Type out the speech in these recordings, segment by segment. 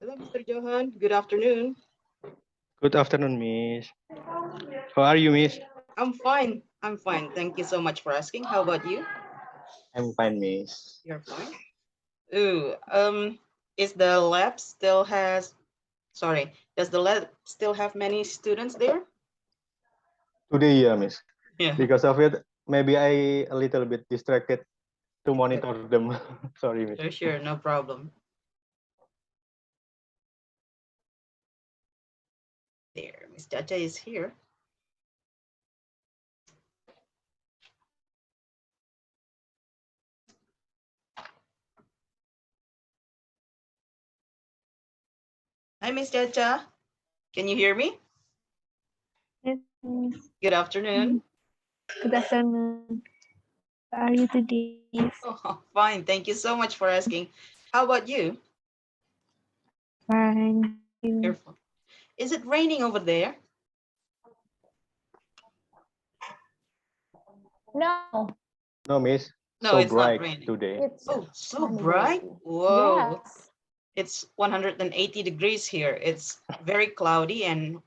Hello, Mr. Johan. Good afternoon. Good afternoon, Miss. How are you, Miss? I'm fine. I'm fine. Thank you so much for asking. How about you? I'm fine, Miss. You're fine. Ooh, is the lab still has, sorry, does the lab still have many students there? Today, yeah, Miss. Yeah. Because of it, maybe I a little bit distracted to monitor them. Sorry, Miss. Sure, no problem. There, Miss Jaja is here. Hi, Miss Jaja. Can you hear me? Yes, Miss. Good afternoon. Good afternoon. How are you today? Oh, fine. Thank you so much for asking. How about you? Fine. You're fine. Is it raining over there? No, No, Miss. No, So it's not bright raining. today. it's Oh, so sunny bright. day. Whoa. Yes. It's 180 degrees here. It's very cloudy and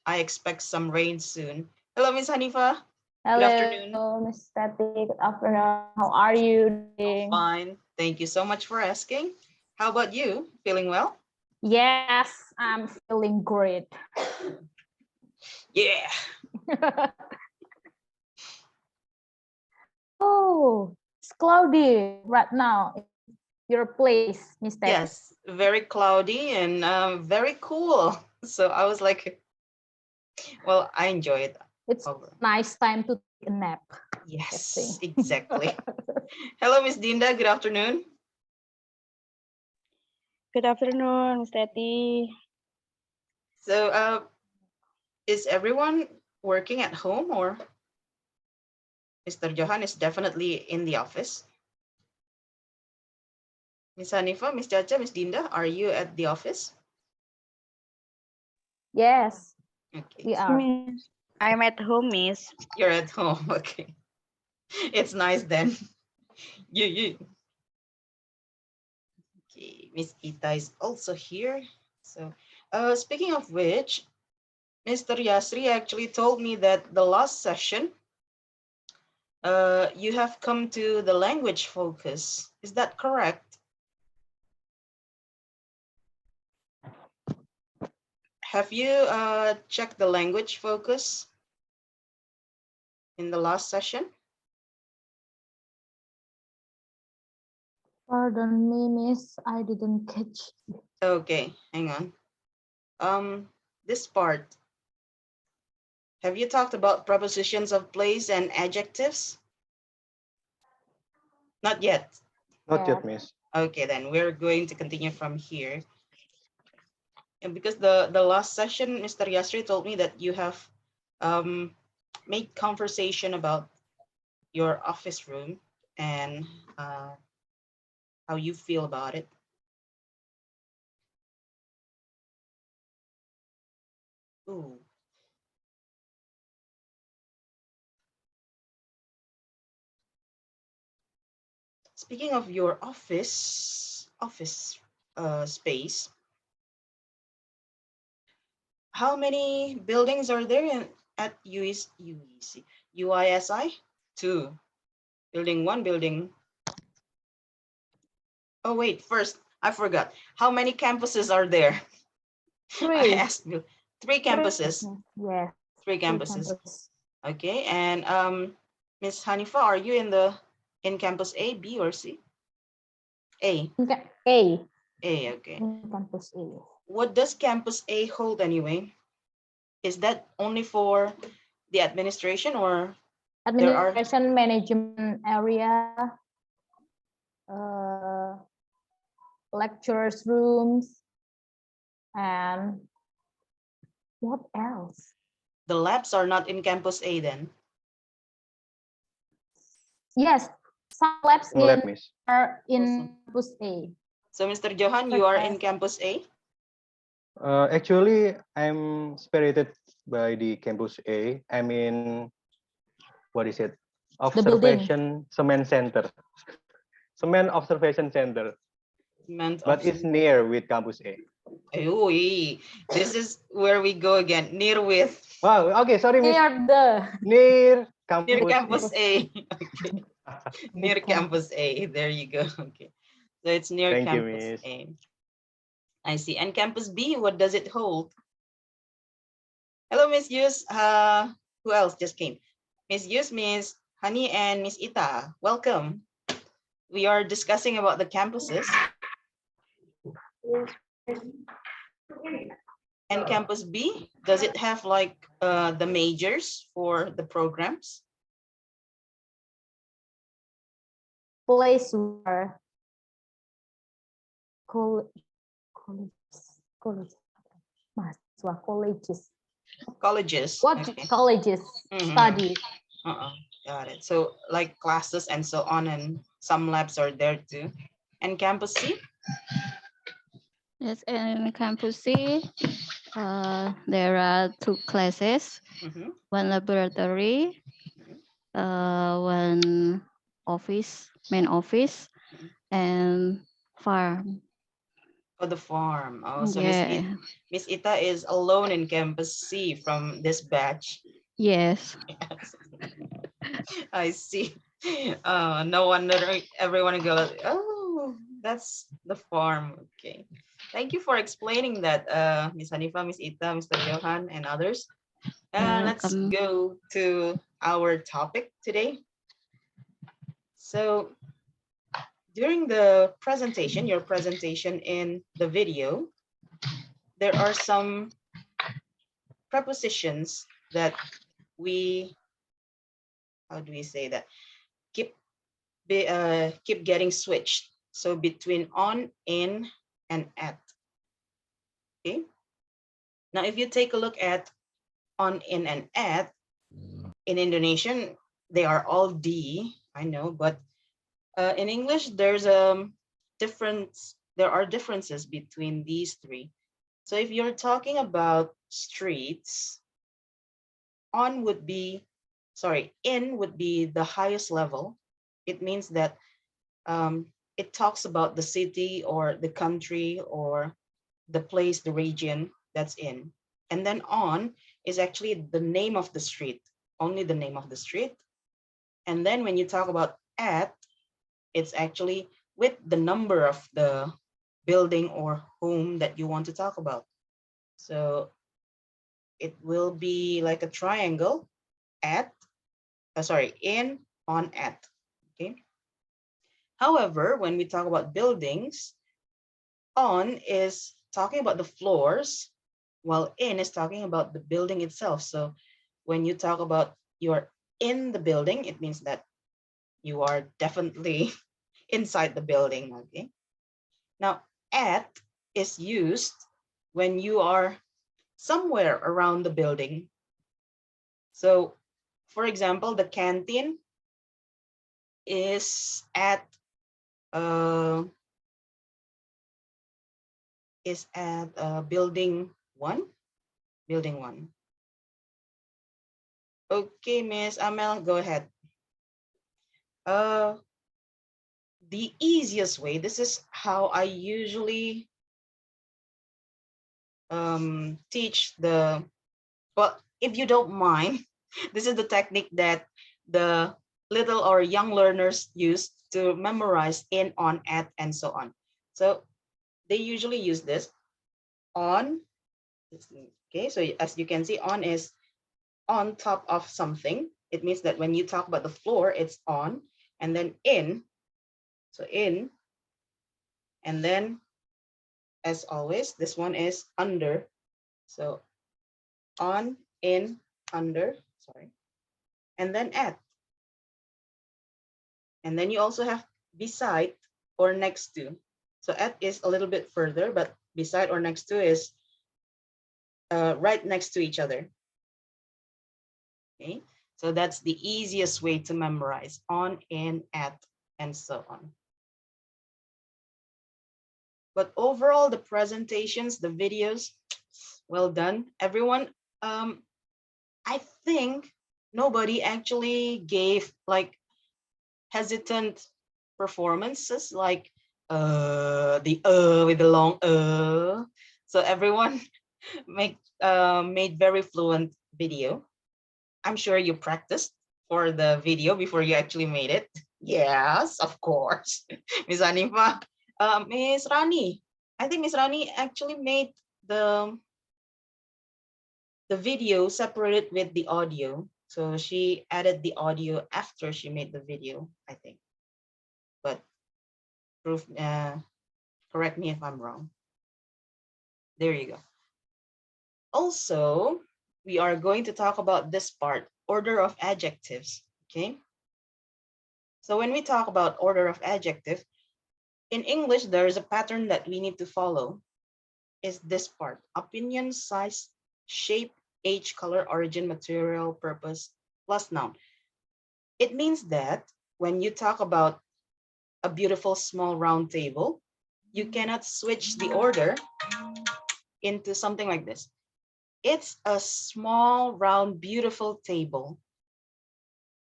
I expect some rain soon. Hello, Miss Hanifa. Good afternoon. Hello, Miss Tati. Good afternoon. How are you doing? Fine. Thank you so much for asking. How about you? Feeling well? Yes, I'm feeling great. Yeah. Oh, it's cloudy right now in your place, Miss Tati. Yes, very cloudy and very cool. So I was like, well, I enjoy it. It's Over. nice time to take a nap. Yes, exactly. Hello, Miss Dinda. Good afternoon. Good afternoon, Miss Tati. So, is everyone working at home or Mr. Johan is definitely in the office? Miss Hanifa, Miss Jaja, Miss Dinda, are you at the office? Yes, Okay, we are. Miss, I'm at home, Miss. you're at home. Okay, it's nice then. You. Okay, Miss Ita is also here. So, speaking of which, Mr. Yasri actually told me that the last session, you have come to the language focus. Is that correct? Have you checked the language focus in the last session? Pardon me, Miss. I didn't catch. Okay, hang on. This part. Have you talked about prepositions of place and adjectives? Not yet. Not yet, Miss. Okay, then we're going to continue from here. And because the last session, Mr. Yasri told me that you have made conversation about your office room and how you feel about it. Ooh. Speaking of your office space, how many buildings are there at UISI? Two. Building one, building. Oh, wait, first, I forgot. How many campuses are there? I Three. asked you. Three campuses. Yes. Three campuses. Okay, and Miss Hanifa, are you in campus A, B, or C? A. A. A, okay. Campus A. What does campus A hold anyway? Is that only for the administration or there are Administration management area, uh, lecturers rooms, and what else? the labs are not in campus A then? Yes, some labs Lab, Miss. are in Awesome. campus A. So Mr. Johan, you are in campus A? Actually, I'm spirited by the campus A. I mean, what is it? Observation Semen Center. Semen Observation Center. But it's near with campus A. Oy, this is where we go again. Near with. Wow, okay, sorry, Miss. Near the Near Near campus. campus A. Okay. Near campus A. There you go. Okay. So it's near Thank you, campus Miss. A. I see. And campus B, what does it hold? Hello, Miss Yus. Who else just came? Miss Yus, Miss Honey, and Miss Ita. Welcome. We are discussing about the campuses. And campus B, does it have like the majors for the programs? place where colleges, mahasiswa, colleges. Colleges. What Okay. colleges Mhm. study? Got it. So like classes and so on, and some labs are there too. And campus C? Yes, in campus C, there are 2 classes, Mhm. one laboratory, one office, main office, Mhm. and farm. For the farm. Oh, so Yeah. Miss Ita is alone in campus C from this batch. Yes. Yes. I see. No wonder everyone goes, oh, that's the farm. Okay. Thank you for explaining that, Miss Hanifa, Miss Ita, Mr. Johan, and others. You're Let's welcome. go to our topic today. So during the presentation, your presentation in the video, there are some prepositions that we, how do we say that? Keep getting switched. So between on, in, and at. Okay. Now, if you take a look at on, in, and at, in Indonesian, they are all D, I know, but in English, there's a difference. There are differences between these three. So if you're talking about streets, on would be, sorry, in would be the highest level. It means that it talks about the city or the country or the place, the region that's in. And then on is actually the name of the street, only the name of the street. And then when you talk about at, it's actually with the number of the building or home that you want to talk about. So it will be like a triangle at, sorry, in, on, at, okay? However, when we talk about buildings, on is talking about the floors, while in is talking about the building itself. So when you talk about you're in the building, it means that you are definitely inside the building, okay? Now, at is used when you are somewhere around the building. So, for example, the canteen is at uh, building 1. Building 1. Okay, Miss Amel, go ahead. The easiest way, this is how I usually teach the, well, if you don't mind, this is the technique that the little or young learners use to memorize in, on, at, and so on. So they usually use this on. Okay, so as you can see, on is on top of something. It means that when you talk about the floor, it's on, and then in, so in, and then as always, this one is under. So on, in, under, sorry, and then at. And then you also have beside or next to. So at is a little bit further, but beside or next to is right next to each other. Okay, so that's the easiest way to memorize on, in, at, and so on. But overall, the presentations, the videos, well done, everyone. I think nobody actually gave like hesitant performances, like the with the long So everyone made very fluent video. I'm sure you practiced for the video before you actually made it. Yes, of course. Miss Anifa, Miss Rani, I think Miss Rani actually made the video separated with the audio. So she added the audio after she made the video, I think. But proof, correct me if I'm wrong. There you go. Also, we are going to talk about this part, order of adjectives, okay? So when we talk about order of adjective, in English, there is a pattern that we need to follow. Is this part: opinion, size, shape, age, color, origin, material, purpose, plus noun. It means that when you talk about a beautiful small round table, you cannot switch the order into something like this. It's a small, round, beautiful table.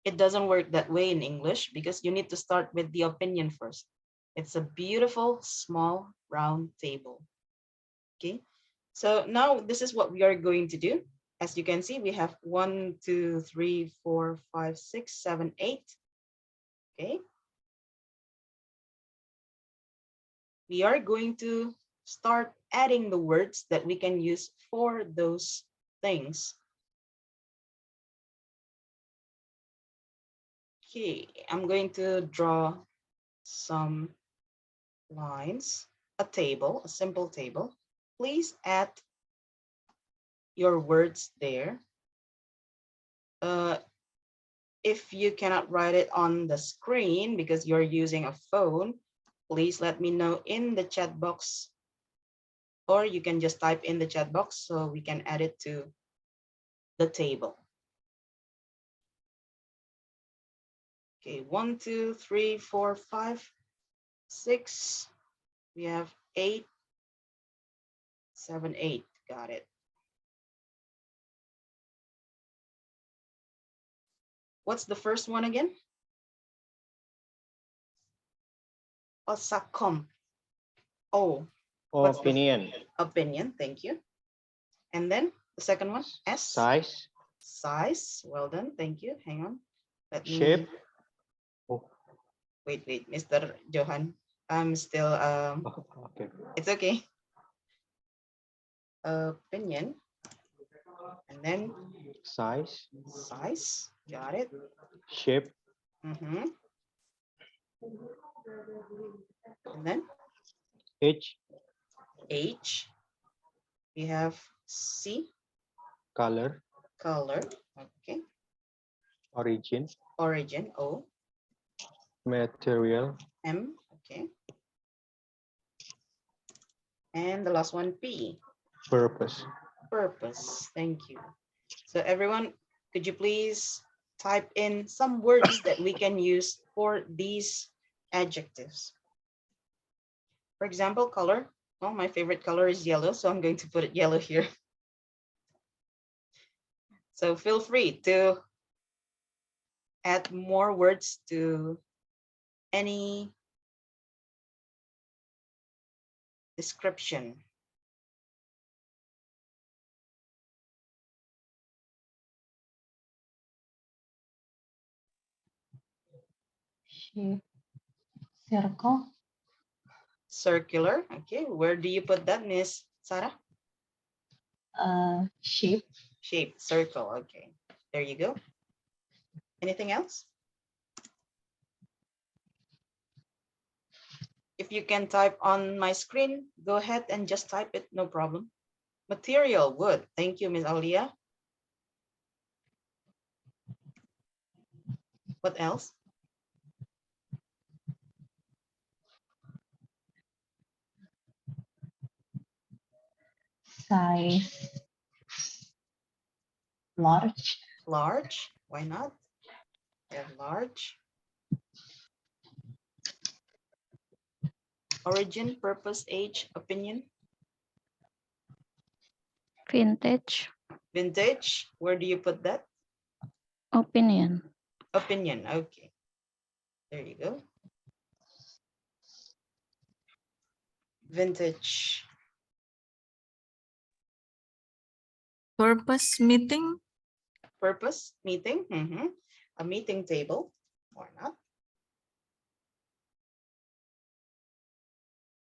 It doesn't work that way in English because you need to start with the opinion first. It's a beautiful, small, round table. Okay, so now this is what we are going to do. As you can see, we have 1, 2, 3, 4, 5, 6, 7, 8. Okay. We are going to start adding the words that we can use for those things. Okay, I'm going to draw some lines, a table, a simple table. Please add your words there. If you cannot write it on the screen because you're using a phone, please let me know in the chat box, or you can just type in the chat box so we can add it to the table. Okay, 1, 2, 3, 4, 5, 6. We have 8, 7, 8. Got it. What's the first one again? Osakom. Oh, what's the Opinion. opinion? Thank you. And then the second one, S. Size. Size. Well done. Thank you. Hang on. Let me Shape. Oh, wait, Mr. Johan. I'm still okay. it's okay. Opinion. And then Size. size. Got it. Shape. Mm-hmm. And then Age. H. We have C. Color. Color. Okay. Origin. Origin. O. Material. M. Okay. And the last one, P. Purpose. Purpose. Thank you. So everyone, could you please type in some words that we can use for these adjectives? For example, color. Well, my favorite color is yellow, so I'm going to put it yellow here. So feel free to add more words to any description. Shape. Circle. Circular. Okay, where do you put that, Miss Sarah? Shape. Shape, circle. Okay, there you go. Anything else? If you can type on my screen, go ahead and just type it, no problem. Material, wood. Thank you, Miss Alia. What else? Size. Large. Large. Why not? We have large. Origin, purpose, age, opinion. Vintage. Vintage. Where do you put that? Opinion. Opinion. Okay. There you go. Vintage. Purpose meeting. Purpose, meeting. A meeting table, or not.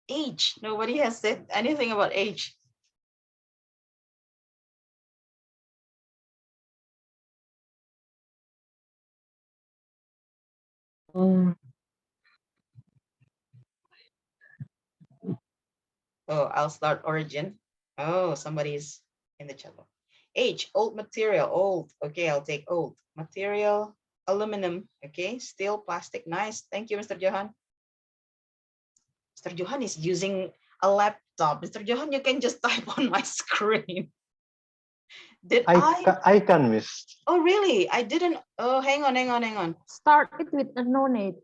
Age. Nobody has said anything about age. Oh, I'll start origin. Oh, somebody's in the chat. Age, old material, old. Okay, I'll take old. Material, aluminum. Okay, steel, plastic. Nice. Thank you, Mr. Johan. Mr. Johan is using a laptop. Mr. Johan, you can just type on my screen. Did I can, Miss. Oh, really? I didn't. Oh, hang on. Start it with a no need.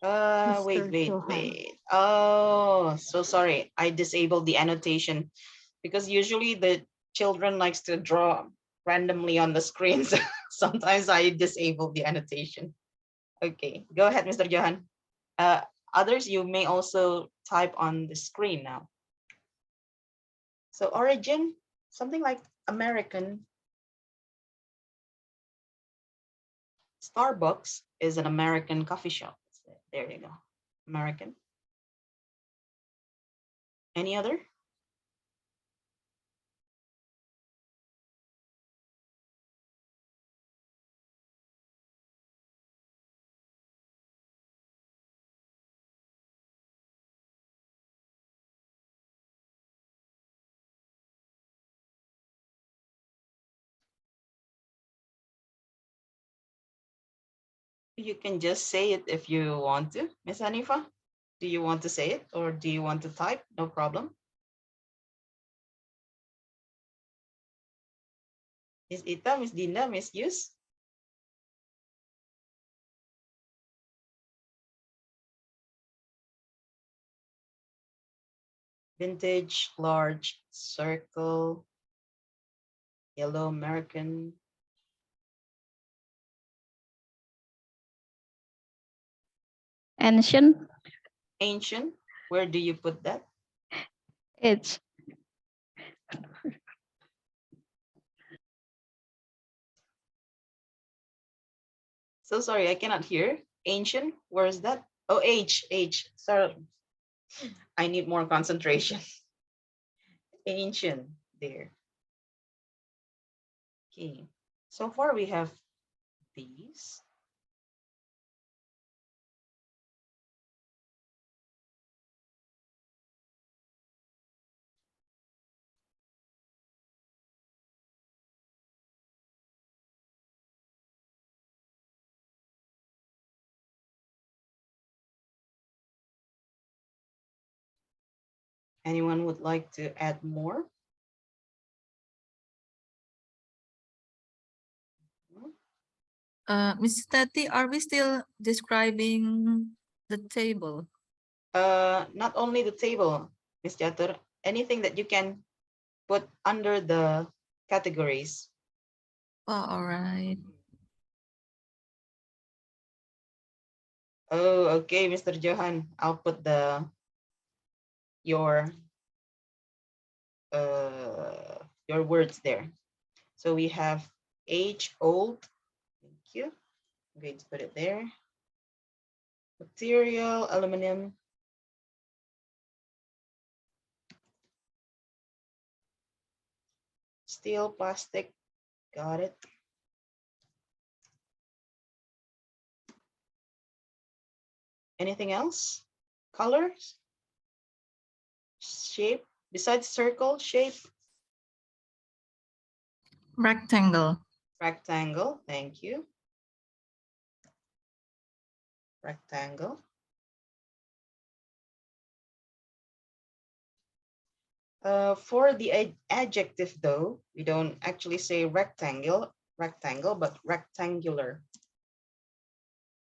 Wait. Mr. Johan. Oh, so sorry. I disabled the annotation because usually the children likes to draw randomly on the screen. So sometimes I disable the annotation. Okay, go ahead, Mr. Johan. Others, you may also type on the screen now. So origin, something like American. Starbucks is an American coffee shop. There you go. American. Any other? You can just say it if you want to. Miss Hanifa, do you want to say it or do you want to type? No problem. Miss Ita, Miss Dinda, Miss Yus. Vintage, large, circle, yellow, American. Ancient. Ancient, where do you put that? Age. So sorry, I cannot hear. Ancient, where is that? Oh, age. Sorry, I need more concentration. Ancient, there. Okay, so far we have these. Anyone would like to add more? Ms. Tati, are we still describing the table? Not only the table, Ms. Jatur, anything that you can put under the categories. Oh, all right. Oh, okay, Mr. Johan, I'll put your words there. So we have age, old. Thank you. I'm going to put it there. Material, aluminum. Steel, plastic. Got it. Anything else? Colors? Shape? Besides circle, shape? Rectangle. Rectangle. Thank you. Rectangle. For the adjective though, we don't actually say rectangle, but rectangular.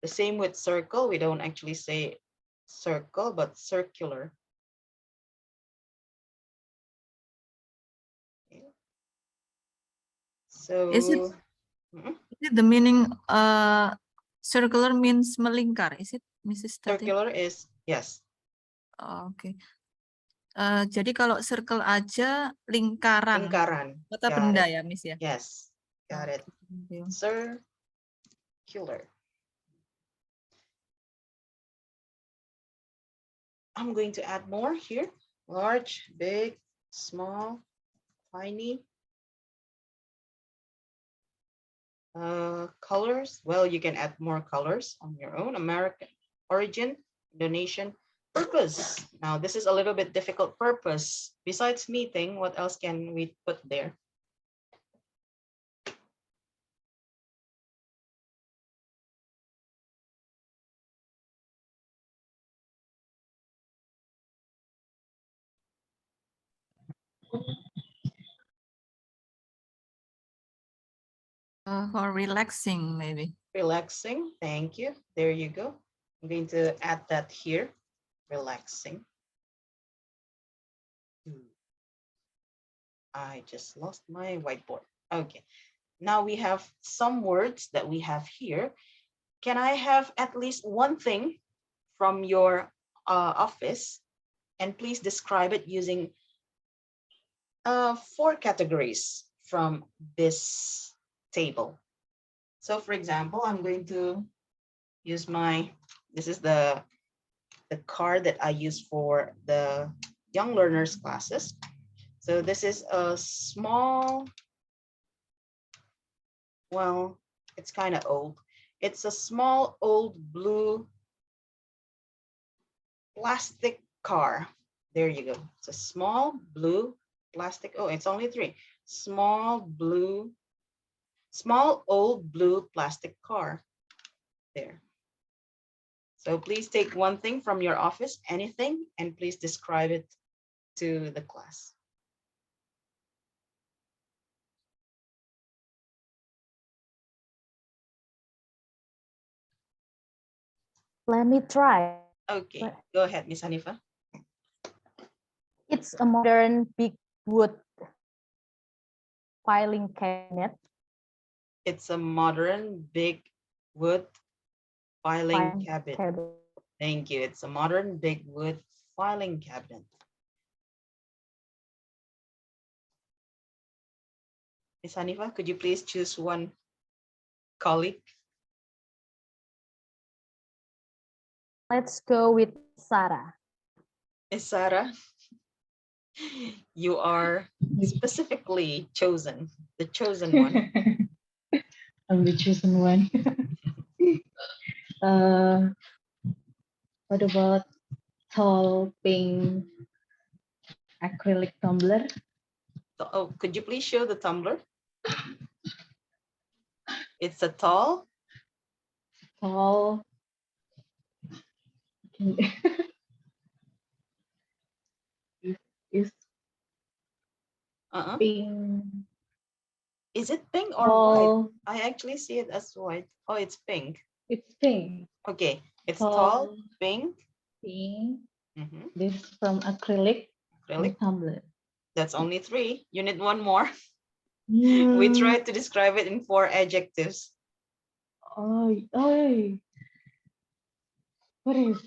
The same with circle, we don't actually say circle, but circular. Okay. So Is it the meaning circular means melingkar? Is it, Mrs. Tati? circular is yes. Oh, okay. Jadi kalau circle aja lingkaran Lingkaran. kata Got benda it. ya, Miss ya. Yes. Got it. Thank you. Circular. I'm going to add more here. Large, big, small, tiny. Colors. Well, you can add more colors on your own. American origin, Indonesian. Purpose. Now, this is a little bit difficult. Purpose. Besides meeting, what else can we put there? For relaxing, maybe. Relaxing. Thank you. There you go. I'm going to add that here. Relaxing. I just lost my whiteboard. Okay. Now we have some words that we have here. Can I have at least one thing from your office? And please describe it using 4 categories from this table. So for example, I'm going to use this is the card that I use for the young learners classes. So this is a small, well, it's kind of old. It's a small old blue plastic car. There you go. It's a small blue plastic. Oh, it's only 3. Small old blue plastic car. There. So please take one thing from your office, anything, and please describe it to the class. Let me try. Okay, go ahead, Miss Hanifa. It's a modern big wood filing cabinet. It's a modern big wood filing cabinet. Thank you. It's a modern big wood filing cabinet. Miss Hanifa, could you please choose one colleague? Let's go with Sarah. Miss Sarah, you are specifically chosen, the chosen one. I'm the chosen one. What about tall pink acrylic tumbler? So, oh, could you please show the tumbler? It's a tall. Tall. Is pink. Is it pink or tall. white? I actually see it as white. Oh, it's pink. It's pink. Okay, it's tall, pink. Pink. Mm-hmm. This is from acrylic. Acrylic. Tumbler. That's only 3. You need one more. We tried to describe it in 4 adjectives. Oh, what is?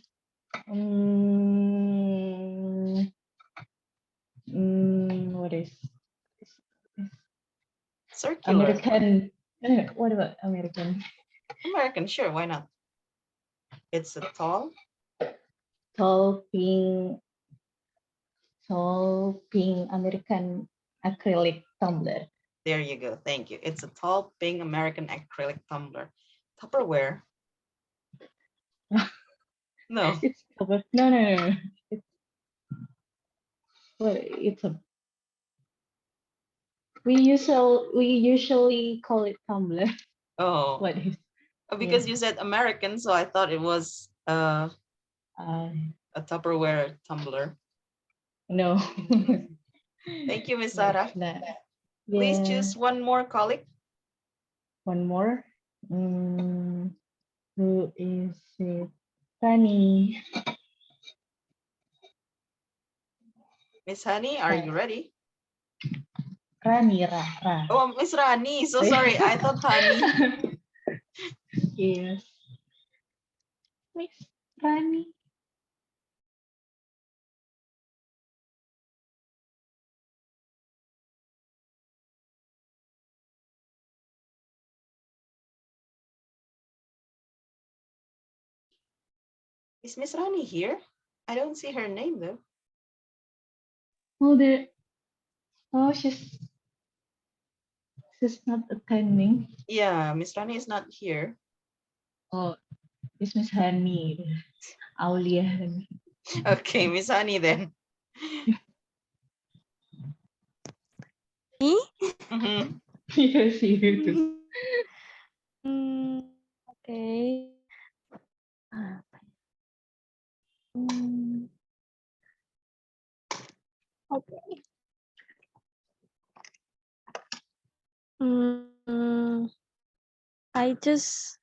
What is? Circular. American. What about American? American, sure, why not? It's a tall pink American acrylic tumbler. There you go. Thank you. It's a tall pink American acrylic tumbler. Tupperware. No. It's covered. No. It's a. We usually call it tumbler. Oh. What is? Because you said American, so I thought it was a Tupperware tumbler. No. Thank you, Miss Sarah. Please choose one more colleague. One more. Who is it? Rani. Miss Honey, are you ready? Rani, Oh, Miss Rani. So sorry. I thought Honey. Yes. Miss Rani. Is Miss Rani here? I don't see her name though. Oh, there. Oh, she's not attending. Yeah, Miss Rani is not here. Oh, it's Miss Hani. Aulia Hani. Okay, Miss Hani then. Me? Mhm. Yes, you too. Okay. Hmm, okay. Hmm, I just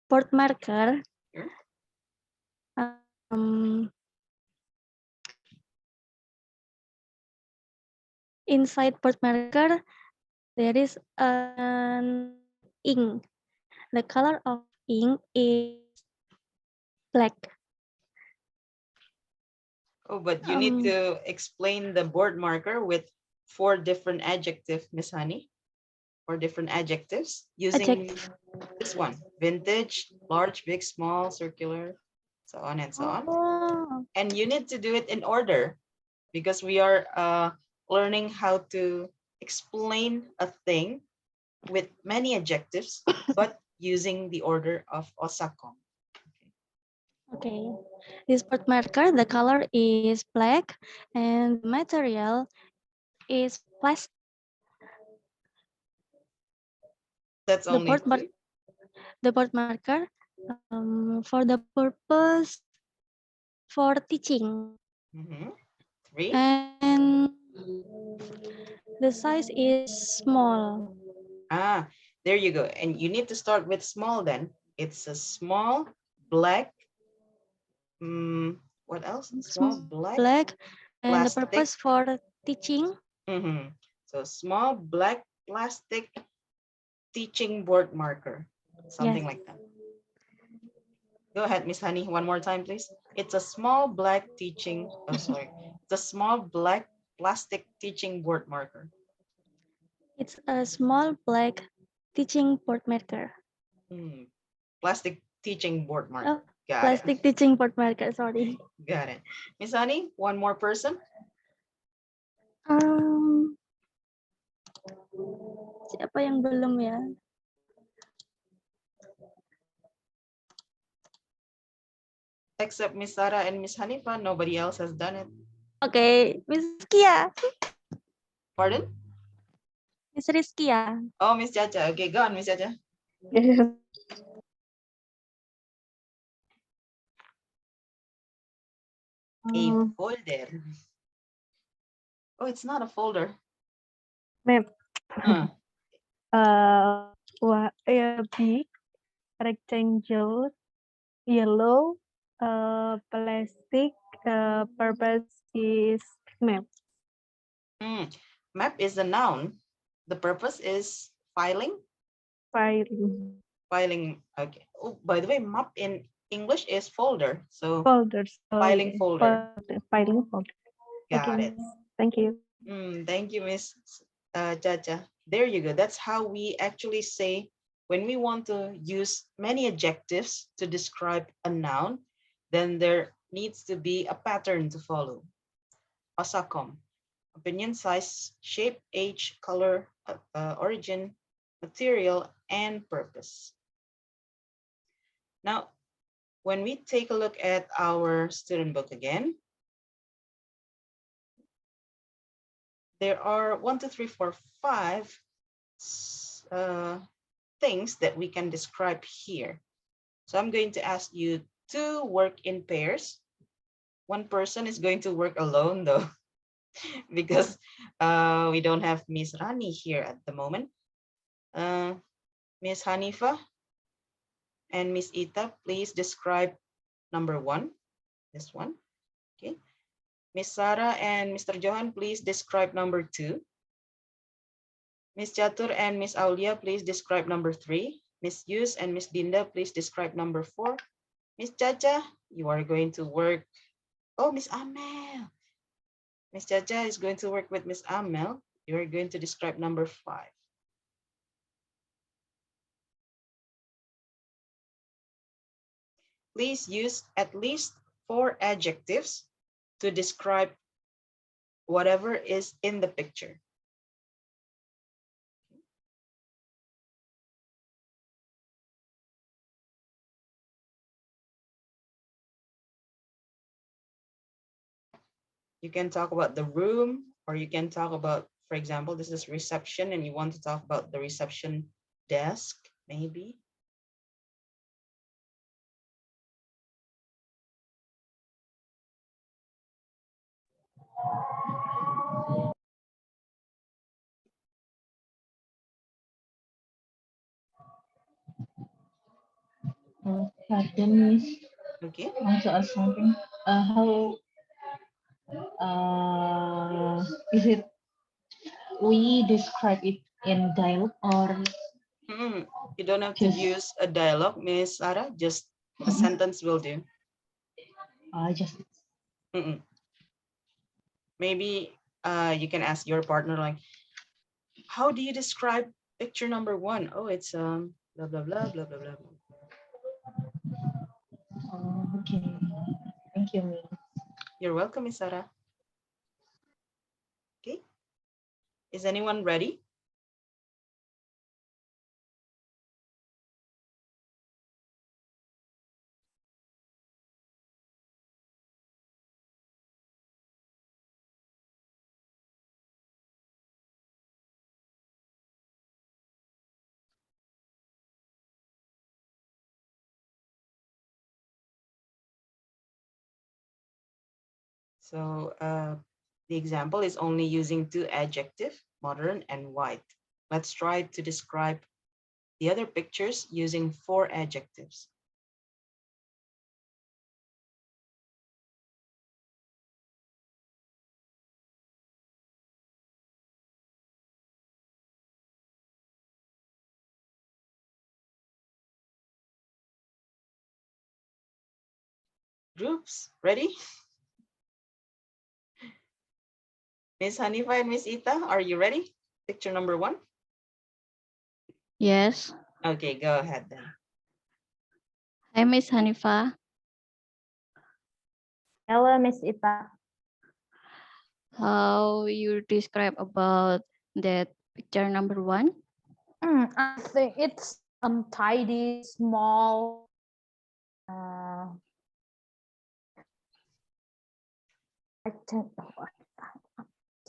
board marker. Sure. Um, inside board marker, there is an ink. The color of ink is black. Oh, but you need Um, to explain the board marker with 4 different adjectives, Miss Hani. 4 different adjectives using this one: vintage, large, big, small, circular, so on and so on. Oh, And you need to do it in order because we are learning how to explain a thing with many adjectives, but using the order of Osakong. okay. This board marker, the color is black and the material is plastic. That's The only board, mar- 2. the board marker for the purpose for teaching. Mhm. 3. And the size is small. Ah, there you go. And you need to start with small then. It's a small black, what else? Small black Black. And the plastic. purpose for teaching. So small black plastic teaching board marker, something Yes. like that. Go ahead, Miss Honey, one more time, please. It's a small black teaching, oh, sorry. It's a small black plastic teaching board marker. It's a small black teaching board marker. Plastic teaching board marker. Oh, Got plastic it. teaching board marker, sorry. Got it. Miss Honey, one more person. Siapa yang belum ya? Except Miss Sarah and Miss Hanifa, nobody else has done it. Okay, Miss Kia. Pardon? Miss Rizkia. Oh, Miss Chacha. Okay, go on, Miss Chacha. A folder. Oh, it's not a folder. Ma'am. Huh. Big rectangle yellow plastic purpose is map. Map is a noun. The purpose is filing. Filing Filing. Okay. Oh, by the way, map in English is folder. So folders. filing folder. Filing folder. Got Okay. it. Thank you. Thank you, Miss Chacha. There you go. That's how we actually say when we want to use many adjectives to describe a noun, then there needs to be a pattern to follow. Osakom. Opinion, size, shape, age, color, origin, material, and purpose. Now, when we take a look at our student book again, there are 1, 2, 3, 4, 5 things that we can describe here. So I'm going to ask you to work in pairs. One person is going to work alone though, because we don't have Miss Rani here at the moment. Miss Hanifa and Miss Ita, please describe number 1, this one. Okay. Miss Sarah and Mr. Johan, please describe number 2. Miss Chatur and Miss Aulia, please describe number 3. Miss Yus and Miss Dinda, please describe number 4. Miss Chacha, you are going to work. Oh, Miss Amel. Miss Chacha is going to work with Miss Amel. You are going to describe number 5. please use at least 4 adjectives to describe whatever is in the picture. You can talk about the room, or you can talk about, for example, this is reception and you want to talk about the reception desk, maybe. Dennis, Okay. I want to ask something. How is it? We describe it in dialogue or You don't have to just use a dialogue, Miss Sarah, just a sentence will do. just Maybe you can ask your partner, like, how do you describe picture number 1? Oh, it's blah blah blah blah blah blah. okay. Thank you, Miss. You're welcome, Miss Sarah. Okay. Is anyone ready? So the example is only using 2 adjectives, modern and white. Let's try to describe the other pictures using 4 adjectives. Groups, ready? Miss Hanifa and Miss Ita, are you ready? Picture number 1? Yes. Okay, go ahead then. Hi, Miss Hanifa. Hello, Miss Ita. How you describe about that picture number 1? I think it's untidy, small. I think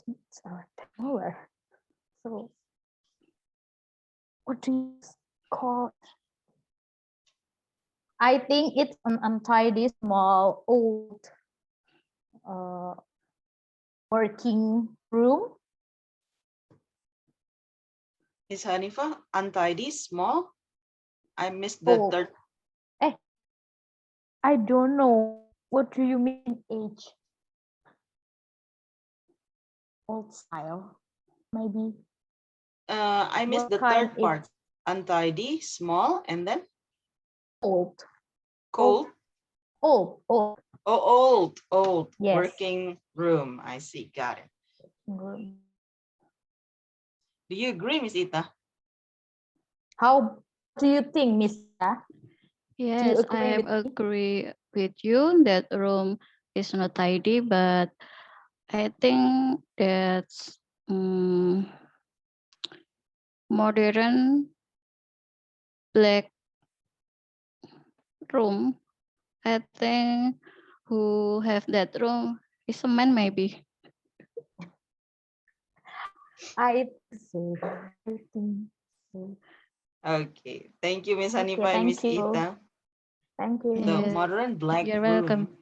it's rectangular. So, what do you call it? I think it's an untidy, small, old working room. Miss Hanifa, untidy, small. I missed the Oh. third. I don't know. What do you mean age? Old style, maybe. I missed the What kind third part. is Untidy, small, and then old? cold. Old. Oh, old. Yes. Working room. I see. Got it. Room. Do you agree, Miss Ita? How do you think, Miss Ita? Yes, agree I with me? agree with you that room is not tidy, but I think that's modern black room. I think who have that room is a man maybe. I think so. Okay. Thank you, Miss Hanifa Okay, and Miss thank you. Ita. Thank you. The Yes, modern black you're room. welcome.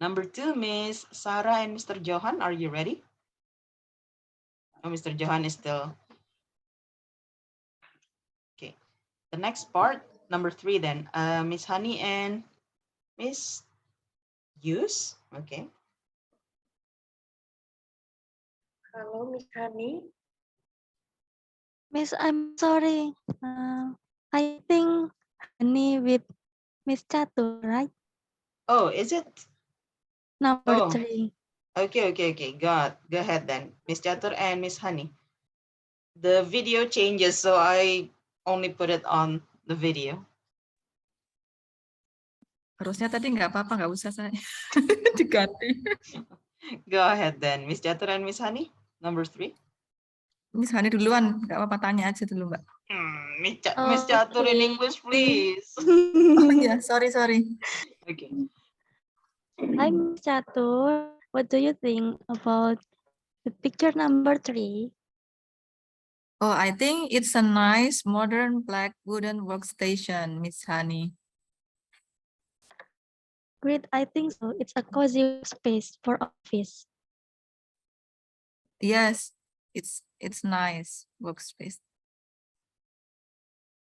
Number 2, Miss Sarah and Mr. Johan, are you ready? Oh, Mr. Johan is still. Okay. The next part, number 3 then. Miss Honey and Miss Yus. Okay. Hello, Miss Honey. Miss, I'm sorry. I think Honey with Miss Chatur, right? Oh, is it? Number Oh. 3. Okay. Go ahead then. Miss Chatur and Miss Honey. The video changes, so I only put it on the video. Harusnya tadi nggak apa-apa, nggak usah saya diganti. Go ahead then, Miss Jatur and Miss Hani. Number 3. Miss Hani duluan, nggak apa-apa, tanya aja dulu Mbak. Miss Jatur in Okay. English, please. Oh iya, sorry. Okay. Hi, Miss Catur. What do you think about the picture number 3? Oh, I think it's a nice modern black wooden workstation, Miss Hani. Great, I think so. It's a cozy space for office. Yes, it's nice workspace.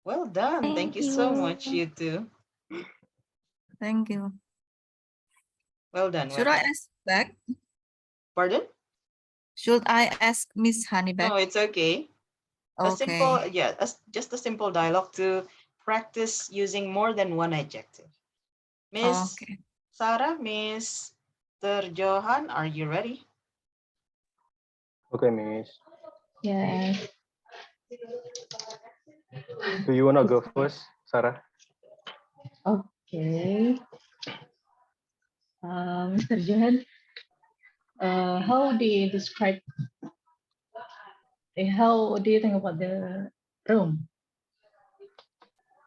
Well done. Thank you so much, you two. Thank you. Well done. Should well I done. ask back? Pardon? Should I ask Miss Hani back? No, it's okay. A simple, Okay. yeah, just a simple dialogue to practice using more than one adjective. Miss Okay. Sarah, Miss Johan, are you ready? Okay, Miss. Yes. Do you wanna go first, Sarah? Okay. Mr. Johan, how do you describe? How do you think about the room?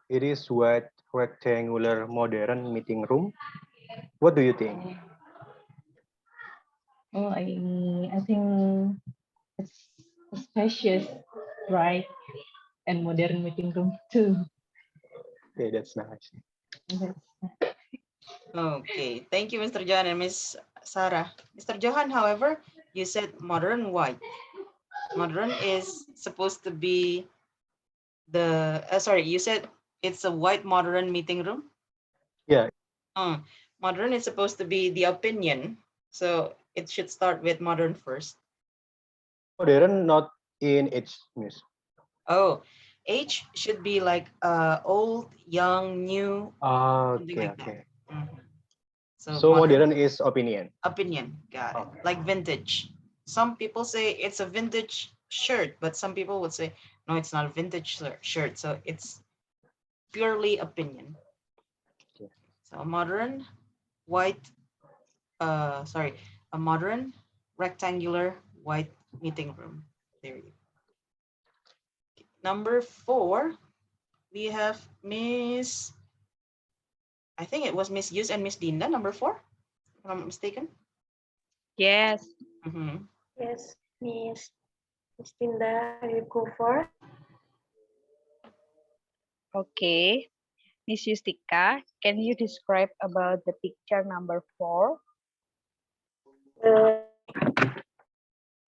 It is white rectangular modern meeting room. What do you think? Oh, I think it's spacious, bright, and modern meeting room too. Okay, that's nice. That's Okay, thank you, Mr. Johan and Miss Sarah. Mr. Johan, however, you said modern white. Modern is supposed to be sorry, you said it's a white modern meeting room? Yeah. Modern is supposed to be the opinion, so it should start with modern first. Modern, not in its Miss. Oh, H should be like old, young, new, something Okay, like that. okay. Mhm. So modern is opinion. Opinion, got it. Okay. Like vintage. Some people say it's a vintage shirt, but some people would say, no, it's not a vintage shirt. So it's purely opinion. Okay. So a modern white, a modern rectangular white meeting room. There you go. Number 4, we have Miss, I think it was Miss Yus and Miss Dinda, number 4, if I'm not mistaken. Yes. Mhm. Yes, Miss Tinda, you go for. Okay. Miss Yustika, can you describe about the picture number 4? The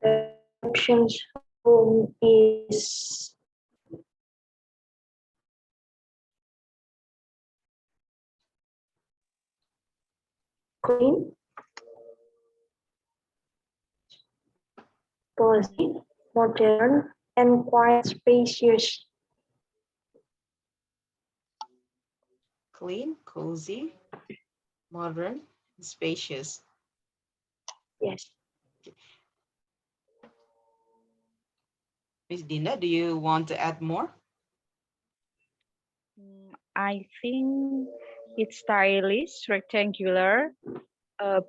reception's room is clean, cozy, modern, and quite spacious. Clean, cozy, modern, spacious. Yes. Miss Dinda, do you want to add more? I think it's stylish, rectangular,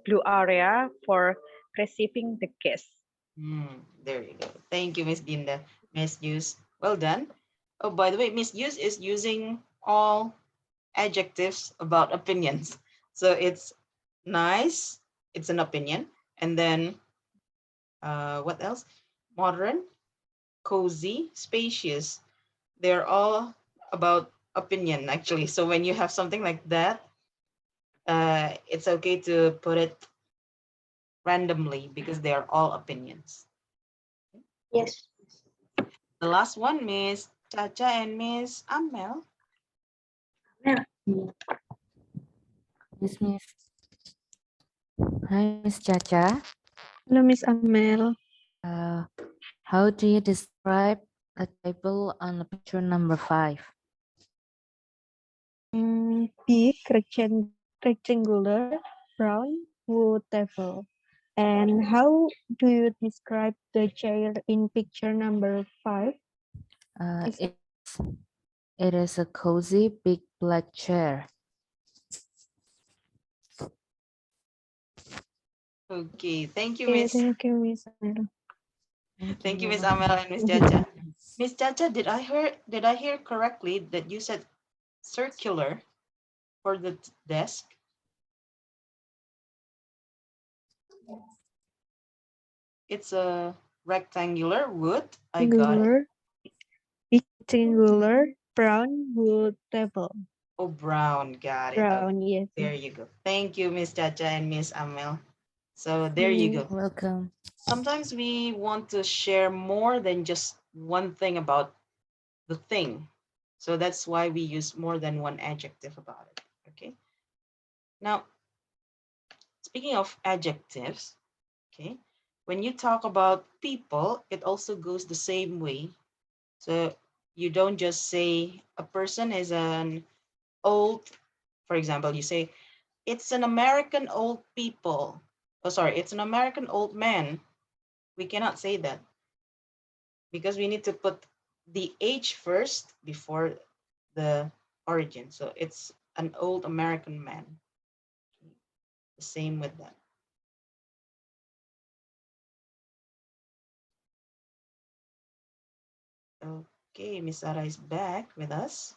blue area for receiving the guests. There you go. Thank you, Miss Dinda. Miss Yus, well done. Oh, by the way, Miss Yus is using all adjectives about opinions. So it's nice, it's an opinion. And then what else? Modern, cozy, spacious. They're all about opinion, actually. So when you have something like that, it's okay to put it randomly because they are all opinions. Yes. The last one, Miss Chacha and Miss Amel. Yes, Miss. Hi, Miss Chacha. Hello, Miss Amel. How do you describe a table on the picture number 5? Big rectangular brown wood table. And how do you describe the chair in picture number 5? It is a cozy big black chair. Okay, thank you, Okay, Miss. thank you, Miss Amel. Thank you, Miss Amel and Miss Jaja. Miss Jaja, did I hear correctly that you said circular for the desk? It's a rectangular wood. I got it. Rectangular brown wood table. Oh, brown. Got it. Okay. Brown, yes. There you go. Thank you, Miss Jaja and Miss Amel. So there you go. Welcome. Sometimes we want to share more than just one thing about the thing. So that's why we use more than one adjective about it. Okay. Now, speaking of adjectives, okay, when you talk about people, it also goes the same way. So you don't just say a person is an old, for example, you say, it's an American old people. Oh, sorry, it's an American old man. We cannot say that because we need to put the age first before the origin. So it's an old American man. The same with that. Okay, Miss Sarah is back with us.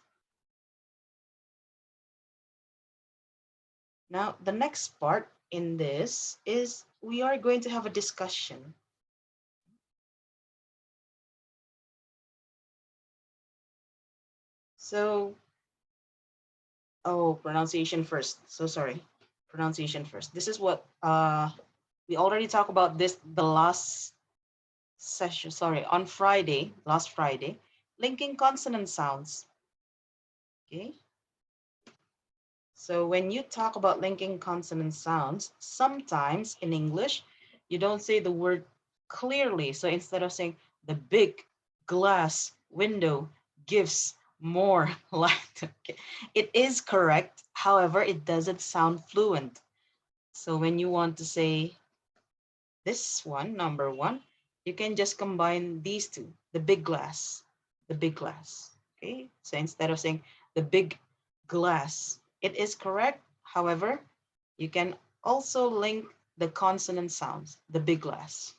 Now, the next part in this is we are going to have a discussion. So, oh, pronunciation first. So sorry, pronunciation first. This is what we already talked about this the last session. Sorry, on Friday, last Friday, linking consonant sounds. Okay. So when you talk about linking consonant sounds, sometimes in English, you don't say the word clearly. So instead of saying the big glass window gives more light, okay, it is correct. However, it doesn't sound fluent. So when you want to say this one, number one, you can just combine these two, the big glass, the big glass. Okay, so instead of saying the big glass, it is correct. However, you can also link the consonant sounds, the big glass.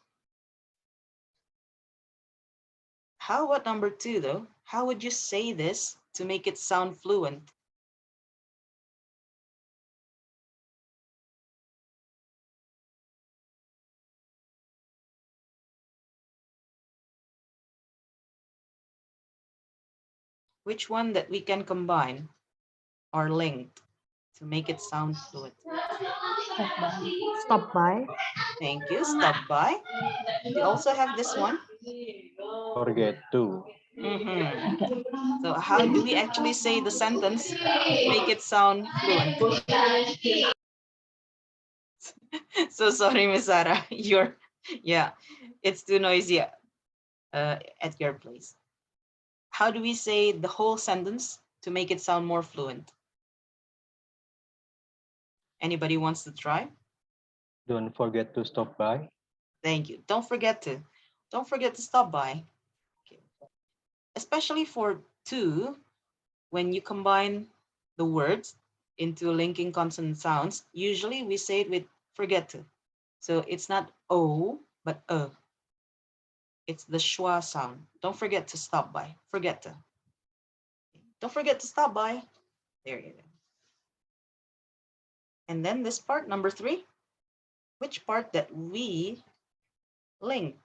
How about number two though? How would you say this to make it sound fluent? Which one that we can combine or link to make it sound fluent? Stop by. Thank you. Stop by. We also have this one. Forget to. So how do we actually say the sentence to make it sound fluent? So sorry, Miss Sarah. Yeah, it's too noisy at your place. How do we say the whole sentence to make it sound more fluent? Anybody wants to try? Don't forget to stop by. Thank you. Don't forget to stop by. Okay. Especially for to, when you combine the words into linking consonant sounds, usually we say it with forget to. So it's not O, but It's the schwa sound. Don't forget to stop by. Forget to. Don't forget to stop by. There you go. And then this part, number three, which part that we link?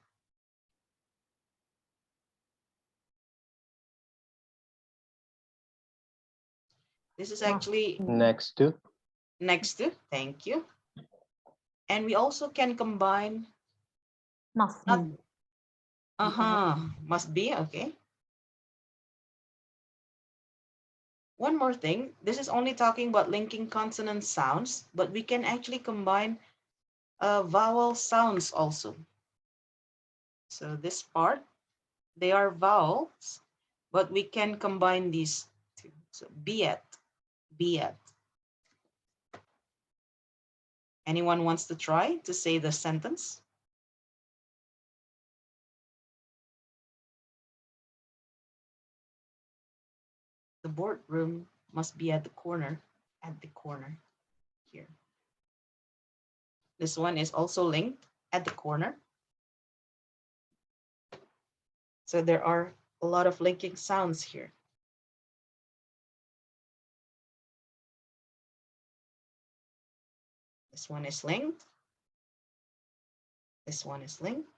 This is actually Next to. next to, thank you. And we also can combine, Must not, be. must be, okay. One more thing, this is only talking about linking consonant sounds, but we can actually combine vowel sounds also. So this part, they are vowels, but we can combine these two. So be at. Anyone wants to try to say the sentence? The boardroom must be at the corner here. This one is also linked at the corner. So there are a lot of linking sounds here. This one is linked. This one is linked.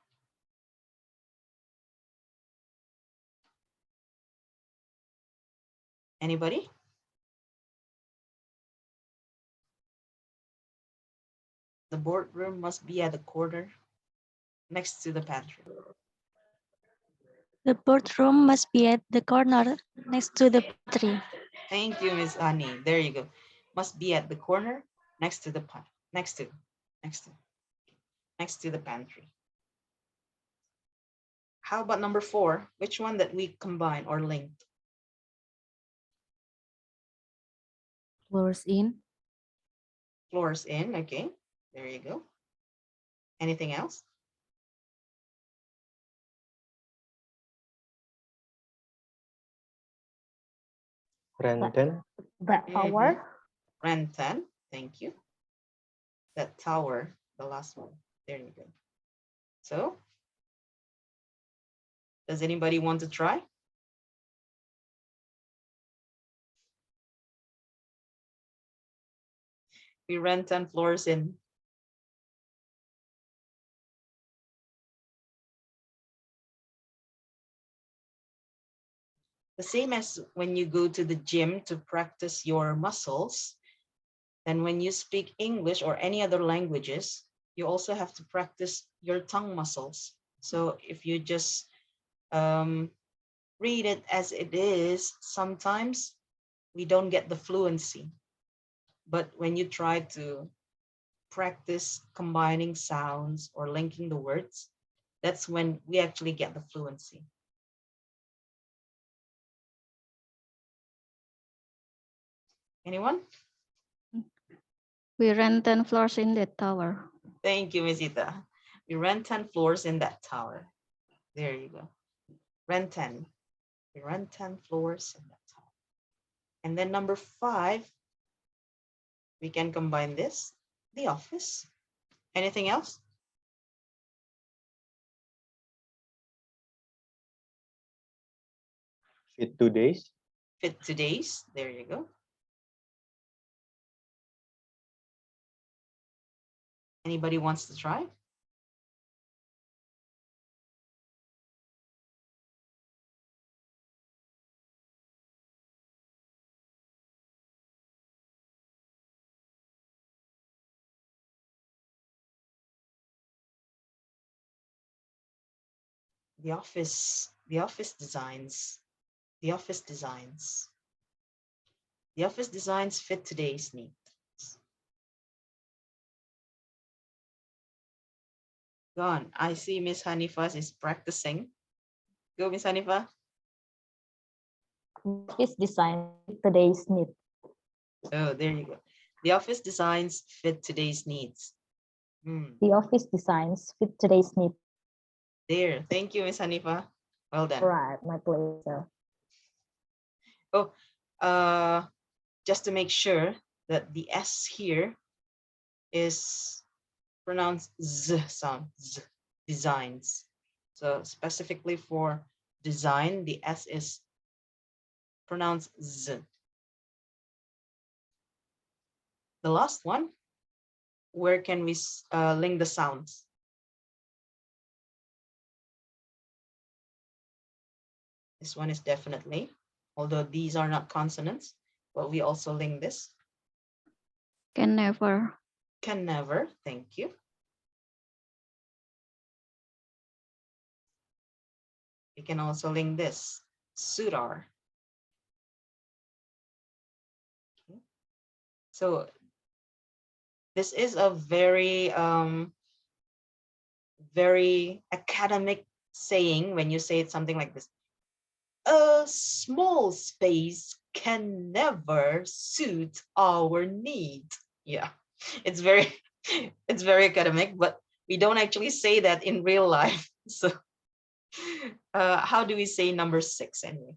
Anybody? The boardroom must be at the corner next to the pantry. The boardroom must be at the corner next to the pantry. Thank you, Miss Annie. There you go. Must be at the corner next to the next to the pantry. How about number 4? Which one that we combine or linked? Floors in. Floors in. Okay, there you go. Anything else? Renten. That tower. Rentan. Thank you. That tower, the last one. There you go. So, does anybody want to try? We rent 10 floors in. The same as when you go to the gym to practice your muscles, then when you speak English or any other languages, you also have to practice your tongue muscles. So if you just read it as it is, sometimes we don't get the fluency. But when you try to practice combining sounds or linking the words, that's when we actually get the fluency. Anyone? We rent 10 floors in that tower. Thank you, Ms. Ita. We rent 10 floors in that tower. There you go. Rent 10. We rent 10 floors in that tower. And then number 5, we can combine this, the office. Anything else? Fit today's. Fit today's. There you go. Anybody wants to try? The office designs. The office designs. The office designs fit today's needs. Gone. I see Miss Hanifa is practicing. Go, Miss Hanifa. Office design fit today's need. Oh, there you go. The office designs fit today's needs. The office designs fit today's need. There. Thank you, Miss Hanifa. Well done. Right, my pleasure. Oh, just to make sure that the S here is pronounced Z sound, Z, designs. So specifically for design, the S is pronounced Z. The last one, where can we link the sounds? This one is definitely, although these are not consonants, but we also link this. Can never. Can never, thank you. We can also link this, sudar. Okay. So this is a very, very academic saying when you say it something like this. A small space can never suit our need. Yeah, it's very academic, but we don't actually say that in real life. So how do we say number 6 anyway?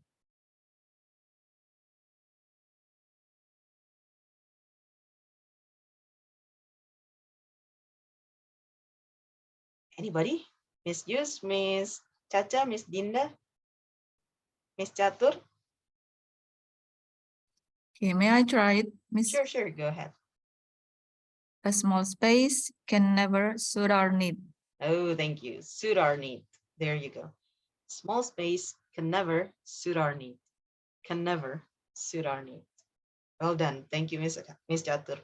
Anybody? Miss Yus, Miss Chacha, Miss Dinda, Miss Chatur? Okay, may I try it, Miss? Sure, sure, go ahead. A small space can never suit our need. Oh, thank you. Suit our need. There you go. Small space can never suit our need. Can never suit our need. Well done. Thank you, Miss Chatur.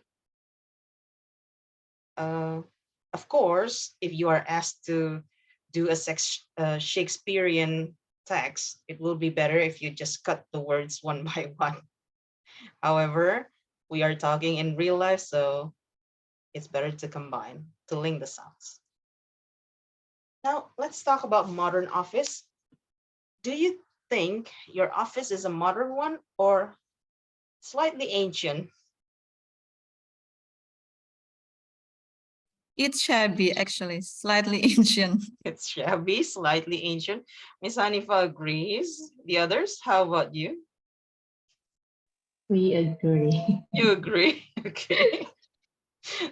Of course, if you are asked to do a Shakespearean text, it will be better if you just cut the words one by one. However, we are talking in real life, so it's better to combine, to link the sounds. Now, let's talk about modern office. Do you think your office is a modern one or slightly ancient? It's shabby, actually, slightly ancient. It's shabby, slightly ancient. Miss Hanifa agrees. The others, how about you? We agree. You agree? Okay.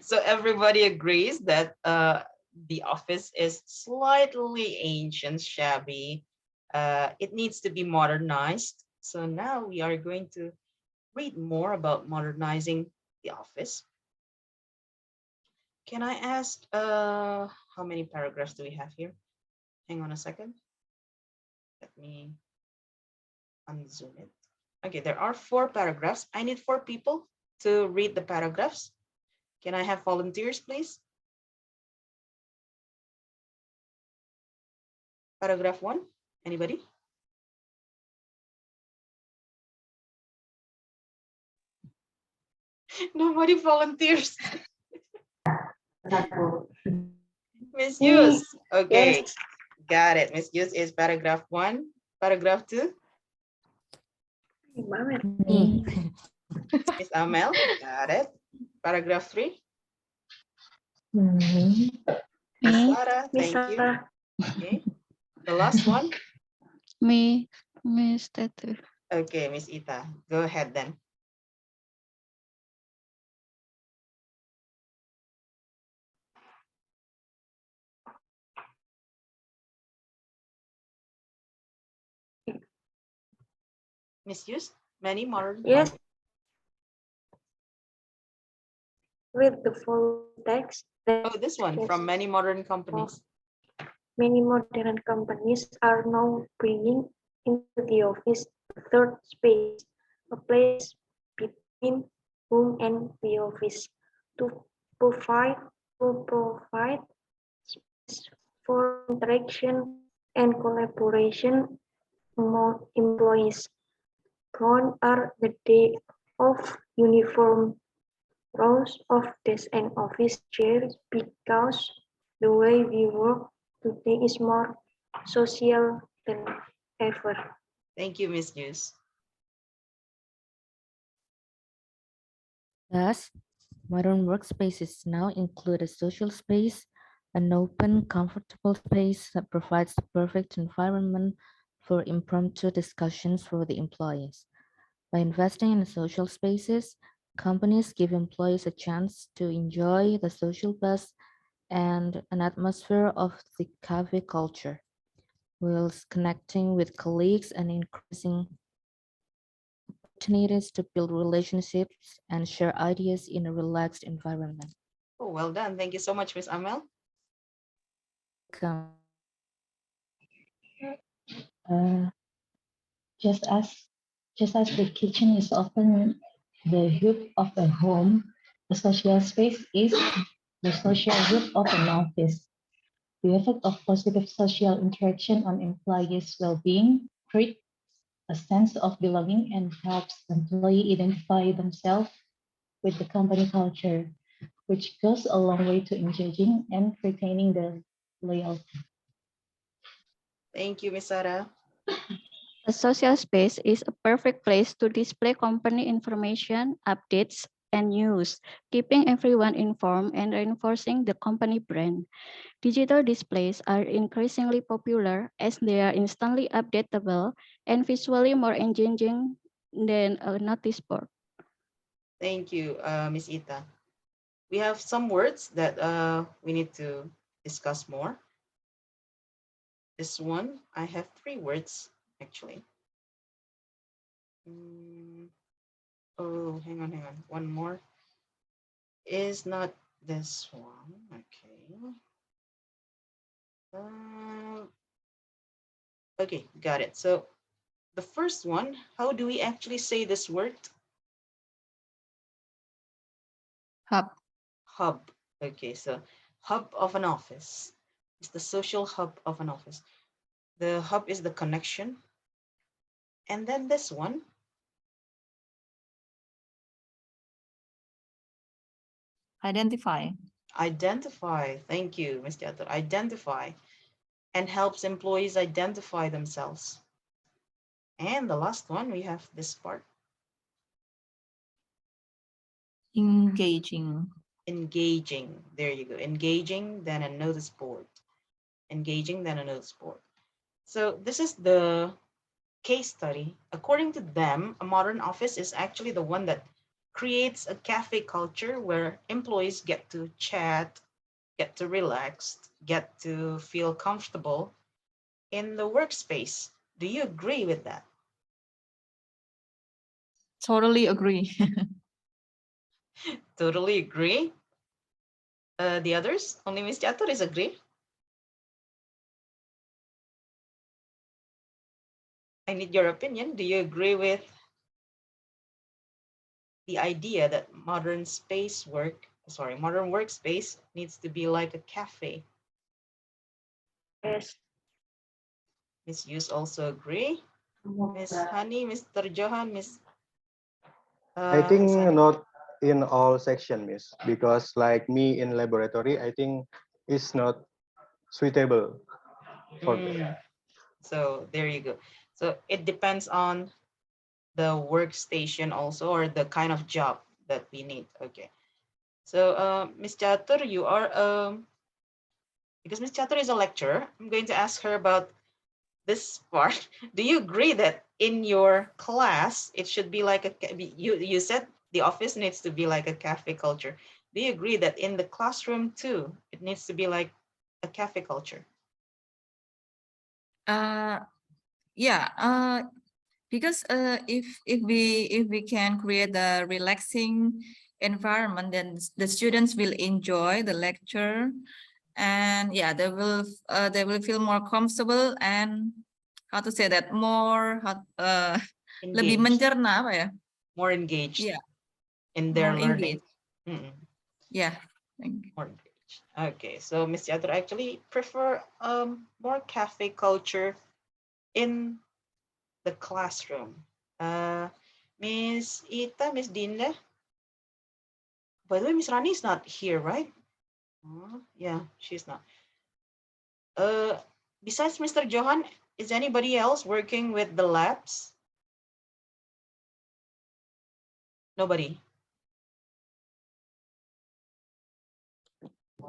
So everybody agrees that the office is slightly ancient, shabby. It needs to be modernized. So now we are going to read more about modernizing the office. Can I ask how many paragraphs do we have here? Hang on a second. Let me unzoom it. Okay, there are 4 paragraphs. I need 4 people to read the paragraphs. Can I have volunteers, please? Paragraph 1, anybody? Nobody volunteers. Miss Hughes. Okay, Yes. got it. Miss Hughes is paragraph 1. Paragraph 2, Me. Miss Amel. Got it. Paragraph 3, Mhm. Miss Me, Sarah. Miss Thank you. Sarah. Okay. The last one. me, Miss Tatu. Okay, Miss Ita. Go ahead then. Miss Hughes, many modern. Yes. With the full text. Oh, this one from many modern companies. Many modern companies are now bringing into the office a third space, a place between home and the office, to provide space for interaction and collaboration among employees. Gone are the days of uniform rows of desks and office chairs because the way we work today is more social than ever. Thank you, Miss Hughes. Thus, modern workspaces now include a social space, an open, comfortable space that provides the perfect environment for impromptu discussions for the employees. By investing in social spaces, companies give employees a chance to enjoy the social buzz and an atmosphere of the cafe culture, whilst connecting with colleagues and increasing opportunities to build relationships and share ideas in a relaxed environment. Oh, well done. Thank you so much, Miss Amel. Welcome. Uh, just as the kitchen is often the hub of a home, the social space is the social hub of an office. The effect of positive social interaction on employees' well-being creates a sense of belonging and helps employees identify themselves with the company culture, which goes a long way to engaging and retaining the loyalty. Thank you, Miss Sarah. A social space is a perfect place to display company information, updates, and news, keeping everyone informed and reinforcing the company brand. Digital displays are increasingly popular as they are instantly updatable and visually more engaging than a notice board. Thank you, Miss Ita. We have some words that we need to discuss more. This one, I have 3 words actually. Oh, hang on. One more is not this one. Okay. Okay, got it. So the first one, how do we actually say this word? Hub. Hub. Okay, so hub of an office. It's the social hub of an office. The hub is the connection. And then this one. Identify. Identify. Thank you, Mr. Atur. Identify. And helps employees identify themselves. And the last one, we have this part. Engaging. Engaging. There you go. Engaging, then a notice board. Engaging, then a notice board. So this is the case study. According to them, a modern office is actually the one that creates a cafe culture where employees get to chat, get to relax, get to feel comfortable in the workspace. Do you agree with that? Totally agree. Totally agree. The others, only Ms. Chatur is agree. I need your opinion. Do you agree with the idea that modern workspace needs to be like a cafe? Yes. Miss Yus also agree. Miss Honey, Mr. Johan, Miss. I think Miss Honey? not in all section, Miss, because like me in laboratory, I think it's not suitable for me. So there you go. So it depends on the workstation also, or the kind of job that we need. Okay. So Miss Chatur, you are because Miss Chatur is a lecturer, I'm going to ask her about this part. Do you agree that in your class it should be like you said the office needs to be like a cafe culture? Do you agree that in the classroom too it needs to be like a cafe culture? Yeah. Because if we can create a relaxing environment, then the students will enjoy the lecture, and yeah, they will feel more comfortable and how to say that, more lebih Engaged. mencerna apa ya? More engaged. Yeah. In their More learning. engaged. Yeah. Thank you. More engaged. Okay, so Miss Chatur actually prefer more cafe culture in the classroom. Miss Ita, Miss Dinda. By the way, Miss Rani is not here, right? Yeah, she's not. Besides Mr. Johan, is anybody else working with the labs? Nobody.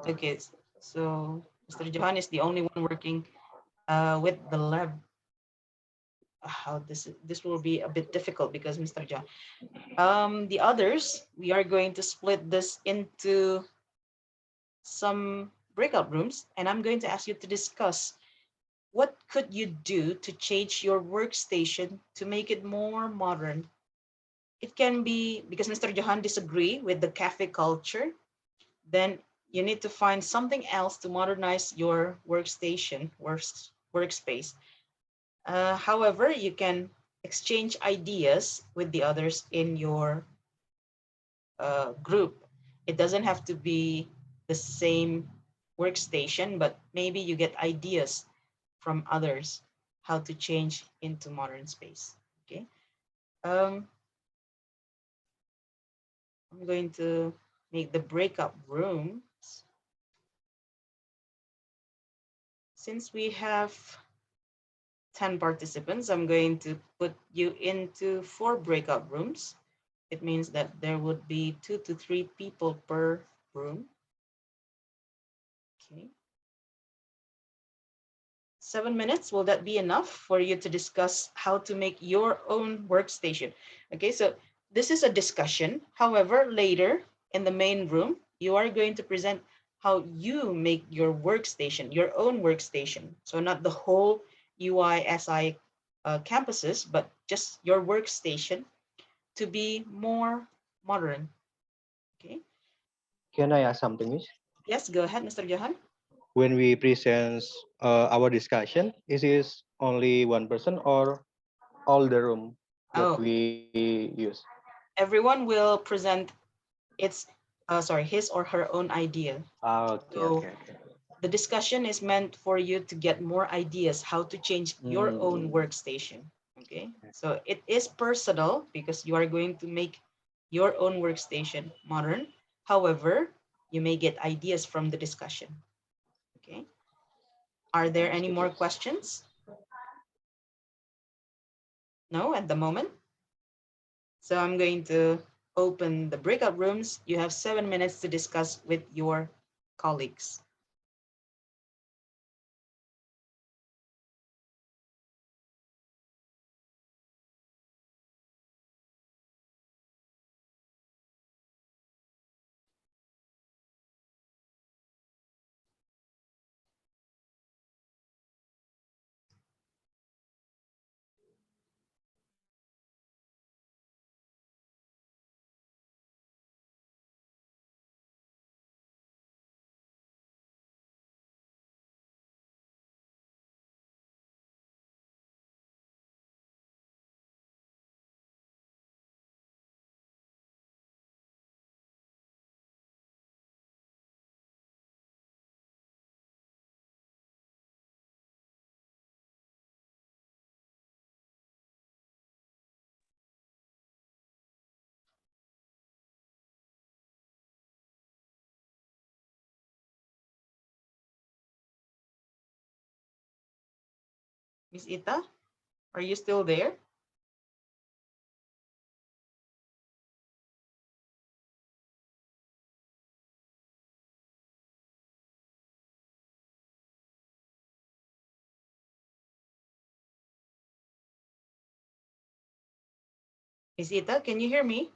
Okay, so Mr. Johan is the only one working with the lab. How this will be a bit difficult because Mr. John. The others, we are going to split this into some breakout rooms, and I'm going to ask you to discuss what could you do to change your workstation to make it more modern. It can be because Mr. Johan disagree with the cafe culture, then you need to find something else to modernize your workstation, workspace. However, you can exchange ideas with the others in your group. It doesn't have to be the same workstation, but maybe you get ideas from others how to change into modern space. Okay. I'm going to make the breakup rooms. Since we have 10 participants, I'm going to put you into 4 breakout rooms. It means that there would be 2 to 3 people per room. Okay. 7 minutes, will that be enough for you to discuss how to make your own workstation? Okay, so this is a discussion. However, later in the main room, you are going to present how you make your workstation, your own workstation. So not the whole UISI campuses, but just your workstation to be more modern. Okay. Can I ask something, Miss? Yes, go ahead, Mr. Johan. When we present our discussion, is it only one person or all the room that Oh, we use? everyone will present his or her own idea. Okay, So okay, okay. the discussion is meant for you to get more ideas how to change your own workstation. Okay, so it is personal because you are going to make your own workstation modern. However, you may get ideas from the discussion. Okay, are there any more questions? No, at the moment. So I'm going to open the breakout rooms. You have 7 minutes to discuss with your colleagues. Miss Ita, are you still there? Miss Ita, can you hear me?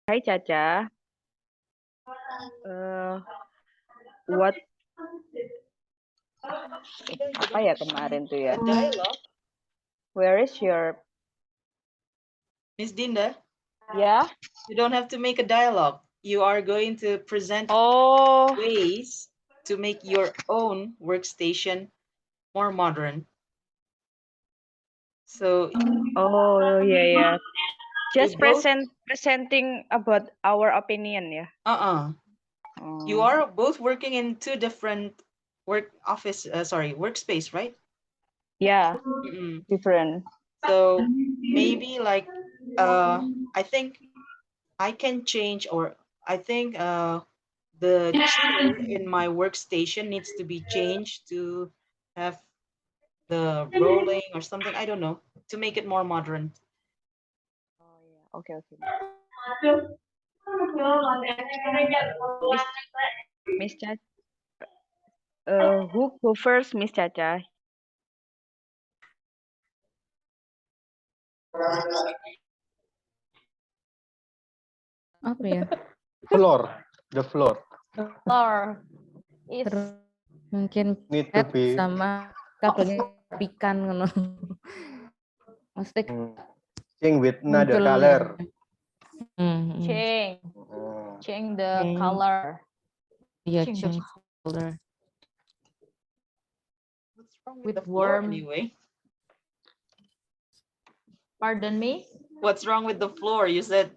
Hai Caca. What apa ya kemarin tuh ya? A dialogue. Where is your Miss Dinda, yeah? you don't have to make a dialogue. You are going to present Oh, ways to make your own workstation more modern. So oh yeah yeah. you Just both presenting about our opinion ya. you Oh, are both working in two different workspace, right? yeah, Mm-mm. different. So maybe like I think I can change, or I think the chair in my workstation needs to be changed to have the rolling or something. I don't know, to make it more modern. Oh yeah, okay okay. Miss Miss Caca. Who go first, Miss Caca? Apa ya? Floor, the floor Floor is Terus mungkin need to cat be sama kabelnya rapikan ngono. Maksudnya changed with another muncul color. change the Change. color. Yeah, Change the change color. What's wrong with with the floor warm. anyway? Pardon me. What's wrong with the floor? You said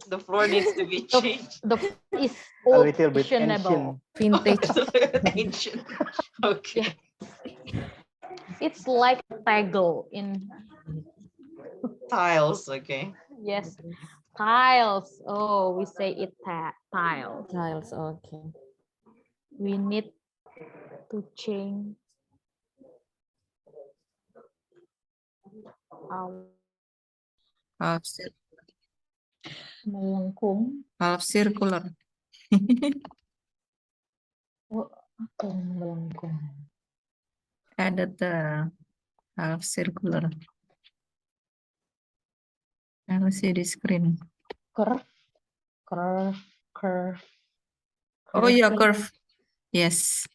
the floor needs to be changed. The floor is A little bit fashionable. Vintage. Ancient. Okay. It's like a taggle in Tiles. Okay. yes, tiles. Oh, we say it tiles. Tiles, okay. We need to change our Oh, still. Melengkung. Half circular. Oh, apa yang melengkung? Added the half circular. I will see the screen. Curve, curve, curve. Oh yeah, curvy, curve. Yes.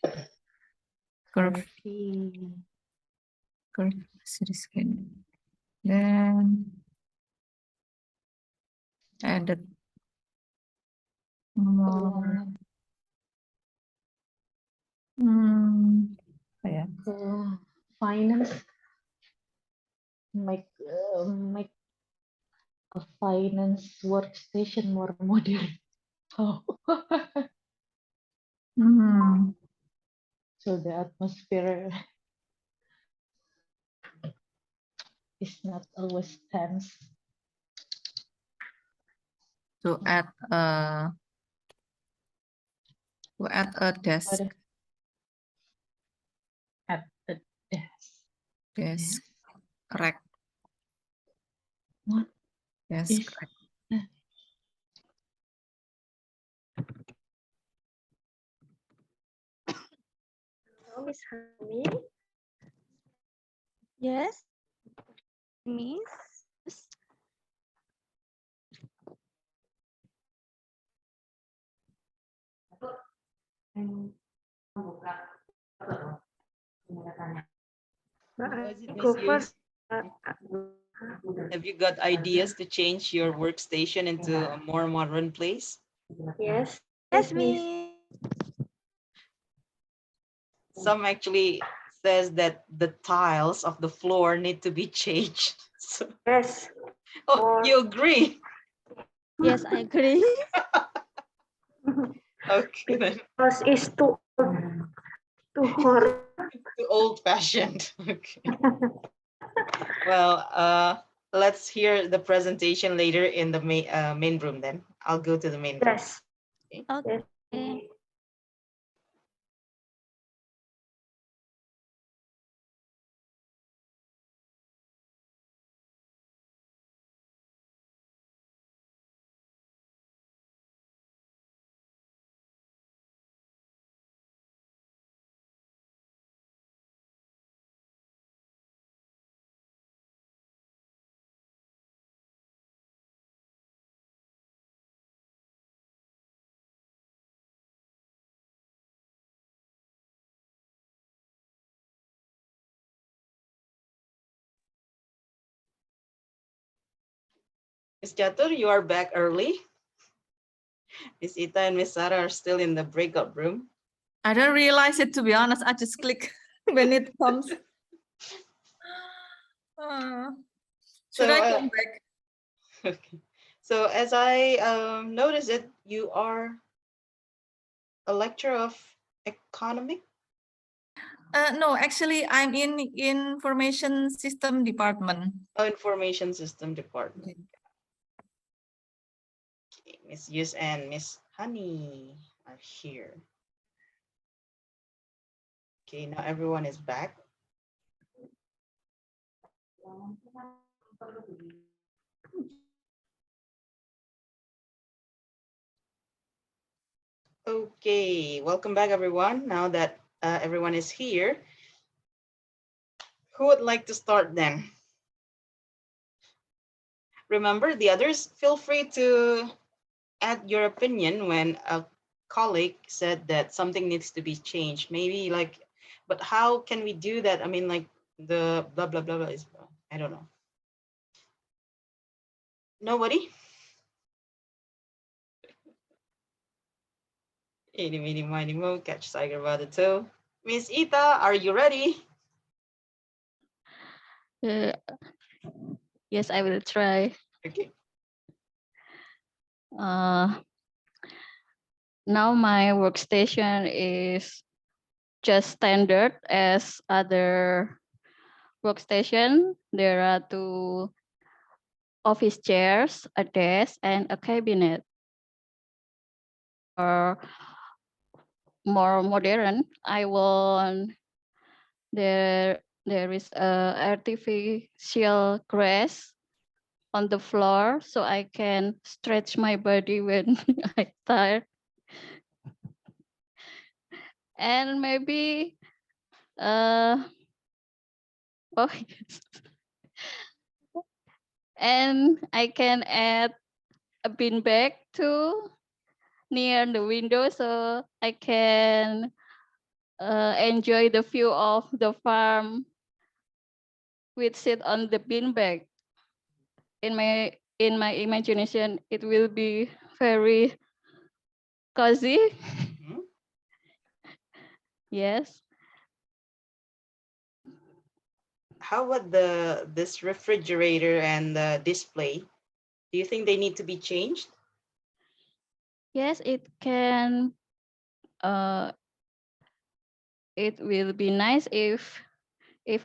Curve. curvy. Curve. See the screen. Then added more. Keuangan. Yeah. Finance. Make a finance workstation more modern. Oh. So the atmosphere is not always tense. To add a desk. At the desk. Desk rack. What Desk is rack. Miss Hani. Yes, Miss. How is it, I Miss go Yus? first. Have you got ideas to change your workstation into a more modern place? Yes. Yes, Miss. Some actually says that the tiles of the floor need to be changed. So, Yes. oh, you agree? Yes, I agree. Okay, then. Because it's too hard. Too old-fashioned. Okay. Well, let's hear the presentation later in the main room. Then I'll go to the main room. Yes. Okay. Miss Chatur, you are back early. Miss Ita and Miss Sarah are still in the breakout room. I don't realize it, to be honest. I just click when it comes. Should So, I come back? Okay. So as I notice it, you are a lecturer of economic. No, actually, I'm in information system department. Oh, information system department. Okay, Miss Yus and Miss Honey are here. Okay, now everyone is back. Okay, welcome back, everyone. Now that everyone is here, who would like to start then? Remember, the others, feel free to add your opinion when a colleague said that something needs to be changed. Maybe like, but how can we do that? I mean, like the blah, blah, blah, blah is, I don't know. Nobody? Eeny, meeny, miny, mo, catch tiger by the toe. Miss Ita, are you ready? Yes, I will try. Okay. Now my workstation is just standard as other workstation. There are 2 office chairs, a desk, and a cabinet. Or more modern, I want there is a artificial grass on the floor so I can stretch my body when I tired. And maybe oh and I can add a bean bag too near the window so I can enjoy the view of the farm with sit on the bean bag. In my imagination, it will be very cozy. Mhm. Yes. How about this refrigerator and the display? Do you think they need to be changed? Yes, it can. It will be nice if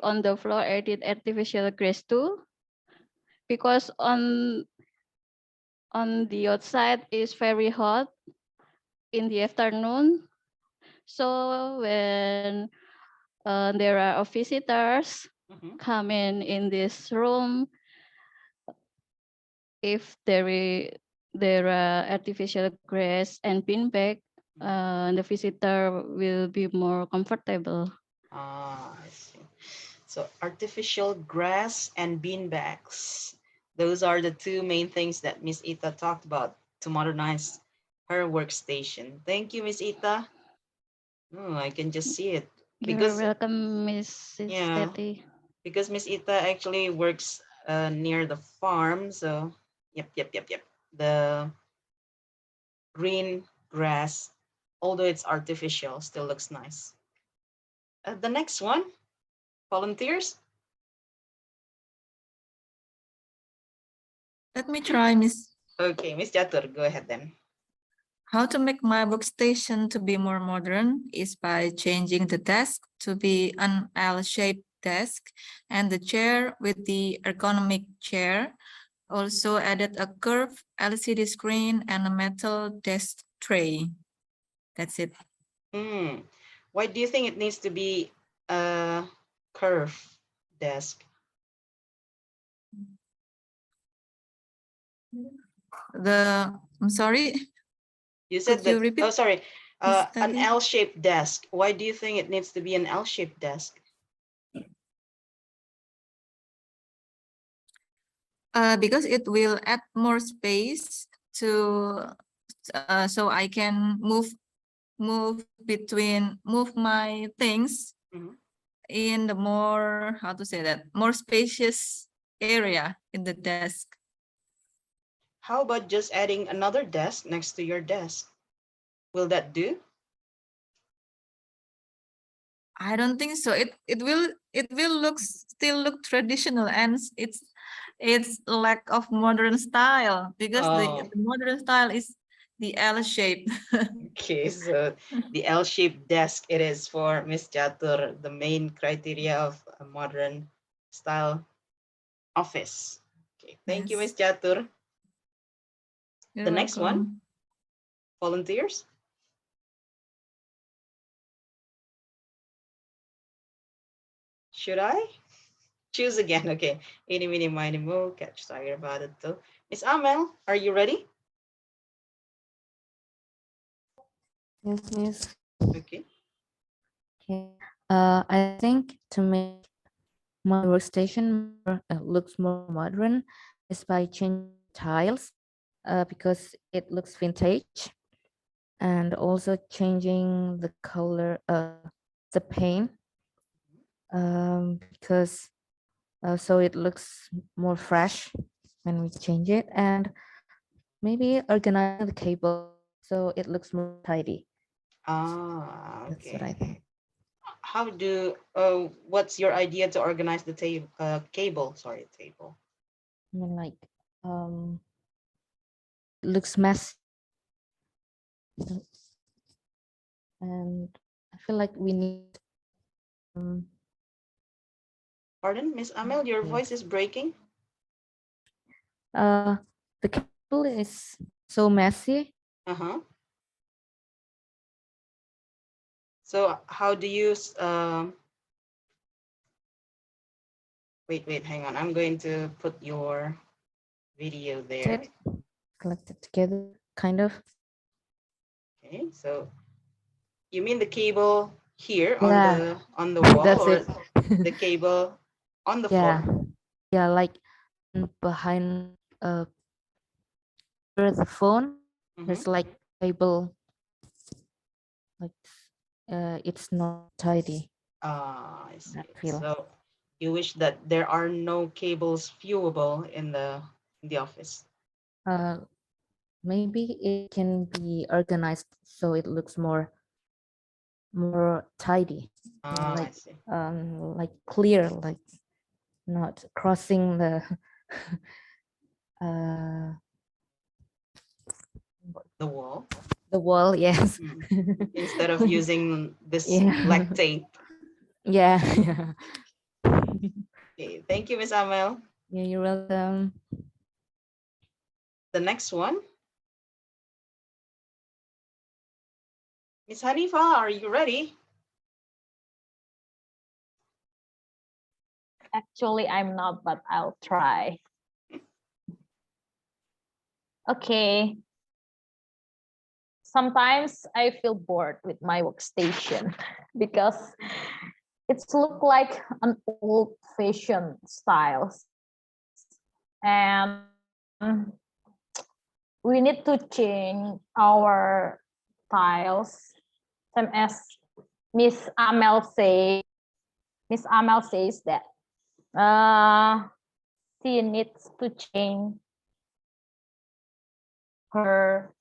on the floor added artificial grass too, because on the outside is very hot in the afternoon. So when there are visitors Mhm. coming in this room, if there are artificial grass and beanbag, the visitor will be more comfortable. Ah, I see. So artificial grass and bean bags. Those are the two main things that Miss Ita talked about to modernize her workstation. Thank you, Miss Ita. Oh, I can just see it You're because welcome, Mrs. yeah, Teddy. because Miss Ita actually works near the farm. So yep. The green grass, although it's artificial, still looks nice. The next one, volunteers. Let me try, Miss. Okay, Miss Jatur, go ahead then. How to make my workstation to be more modern is by changing the desk to be an L-shaped desk and the chair with the ergonomic chair. Also added a curved LCD screen and a metal desk tray. That's it. Why do you think it needs to be a curved desk? I'm sorry. You said Could you that, repeat? oh, sorry, Miss an Teddy? L-shaped desk. Why do you think it needs to be an L-shaped desk? Because it will add more space to so I can move my things Mhm. in the more, how to say that, more spacious area in the desk. How about just adding another desk next to your desk? Will that do? I don't think so. It will still look traditional, and it's lack of modern style, because the Oh, modern style is the L shape. okay. So the L-shaped desk it is for Miss Jatur, the main criteria of a modern style office. Okay, thank you, Miss Yes, Jatur. you're The next one, welcome. volunteers. Should I choose again? Okay. Any, mini, miny, mo. Catch tiger about it though. Miss Amel, are you ready? Yes, miss. Okay. Okay. I think to make my workstation looks more modern is by changing tiles because it looks vintage, and also changing the color, the paint, because so it looks more fresh when we change it, and maybe organizing the cable so it looks more tidy. Ah, That's what I okay. think. How do, what's your idea to organize the cable? Sorry, table. I mean, like, um, it looks messy, and I feel like we need. Pardon, Miss Amel, your Yes. voice is breaking. The cable is so messy. Uh-huh. So how do you, wait, hang on. I'm going to put your video there. Collected together, kind of. Okay, so you mean the cable here Yeah. on the wall That's or it. the cable on the Yeah. floor? Yeah, like behind where the phone, there's Mhm. like cable, like it's not tidy. Ah, I see. I feel. So you wish that there are no cables viewable in the office. Maybe it can be organized so it looks more tidy, Ah, I see. like clear, like not crossing the uh The wall. the wall. Yes. Instead of using this Yeah. black tape. Yeah. Okay, thank you, Miss Amel. Yeah, you're welcome. The next one. Miss Hanifa, are you ready? Actually, I'm not, but I'll try. Okay. Sometimes I feel bored with my workstation because it's look like an old-fashioned style, and we need to change our tiles. Same as Miss Amel say. Miss Amel says that she needs to change her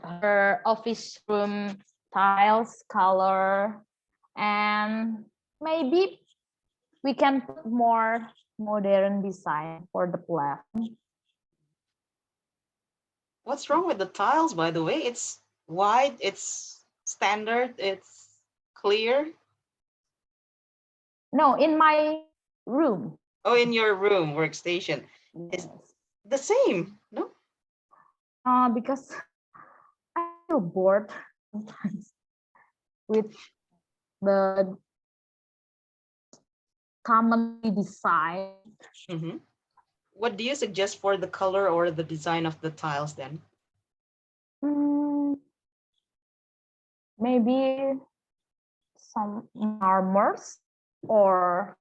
her office room tiles color, and maybe we can put more modern design for the platform. What's wrong with the tiles, by the way? It's wide, it's standard, it's clear. No, in my room. Oh, in your room workstation. It's the same, no? Because I feel bored sometimes with the commonly design. Mhm. What do you suggest for the color or the design of the tiles then? Maybe some marmors or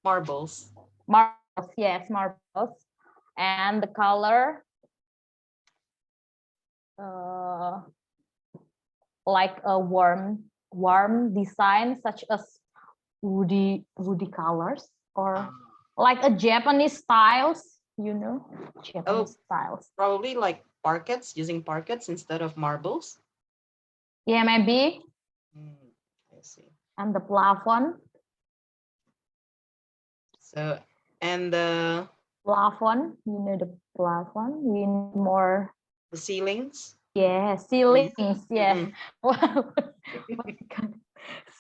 Marbles. marbles. Yes, marbles, and the color like a warm design such as woody colors, or like a Japanese styles, Japanese styles. Probably like parquets, using parquets instead of marbles. Yeah, maybe. I see. And the plafond. So, and the Plafond, the plafond. We need more. The ceilings. Yeah, ceilings. Yeah.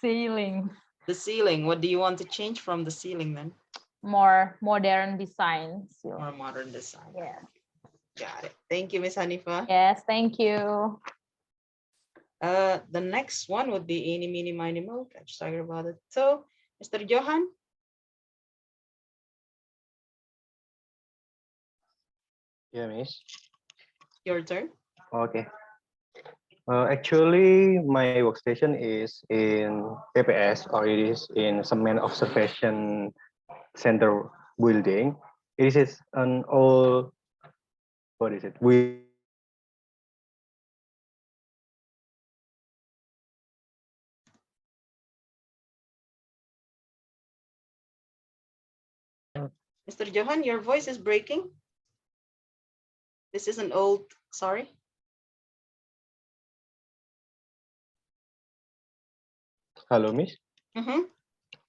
Ceiling. The ceiling. What do you want to change from the ceiling then? More modern designs. More modern design. Yeah. Got it. Thank you, Miss Hanifa. Yes, thank you. The next one would be eeny, meeny, miny, mo. Catch tiger about it. So, Mr. Johan. Yeah, Miss. Your turn. Okay. Actually, my workstation is in PPS, or it is in Semen Observation Center building. It is an old, what is it? Mr. Johan, your voice is breaking. This is an old, sorry. Hello, Miss.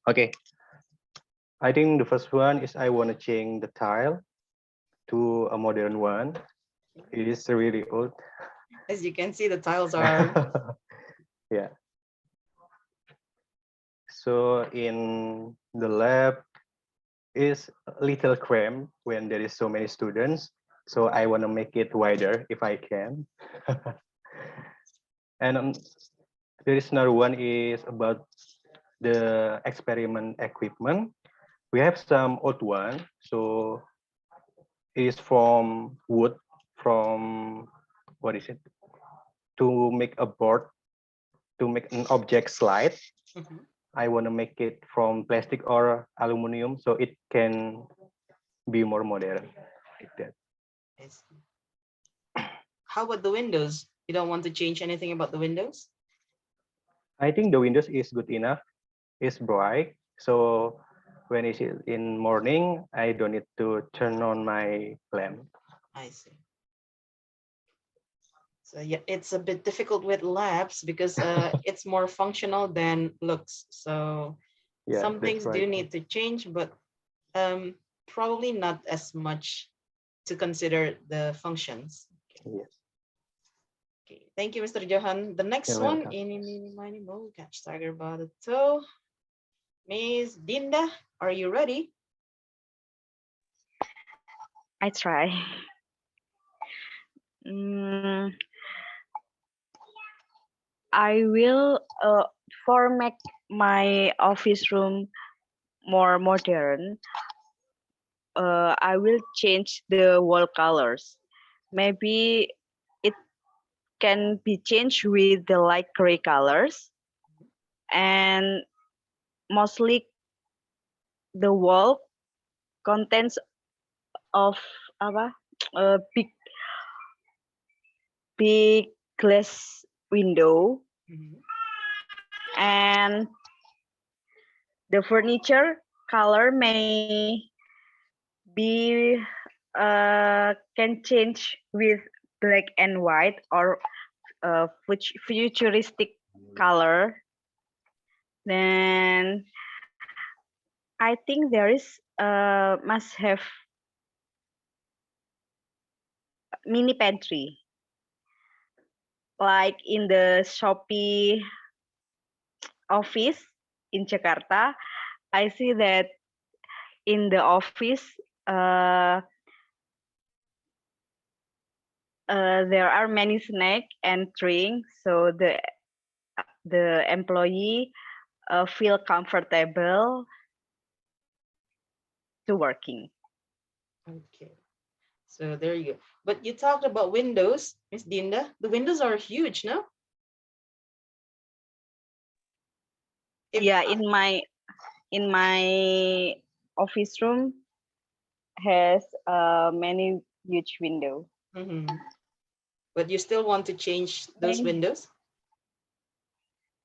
Okay. I think the first one is I want to change the tile to a modern one. It is really old. As you can see, the tiles are. Yeah. So in the lab is a little cramped when there is so many students. So I want to make it wider if I can. And there is another one is about the experiment equipment. We have some old one, so is from wood, from what is it? To make a board, to make an object slide. I want to make it from plastic or aluminum so it can be more modern, like that. How about the windows? You don't want to change anything about the windows? I think the windows is good enough. It's bright, so when it's in morning, I don't need to turn on my lamp. I see. So yeah, it's a bit difficult with labs because it's more functional than looks. So Yeah, some that's things right. do need to change, but probably not as much to consider the functions. Yes. Okay, thank you, Mr. Johan. The next You're one, welcome. ini, mini, mini, mo, catch tiger by the toe. Miss Dinda, are you ready? I try. Mm, I will format my office room more modern. I will change the wall colors. Maybe it can be changed with the light gray colors, and mostly the wall contents of apa big glass window, and the furniture color may be can change with black and white or futuristic color. Then I think there is must have mini pantry like in the Shopee office in Jakarta. I see that in the office there are many snacks and drinks, so the employee feel comfortable to working. Okay, so there you go. But you talked about windows, Miss Dinda. The windows are huge, no? Yeah, in my office room has many huge window. But you still want to change those windows?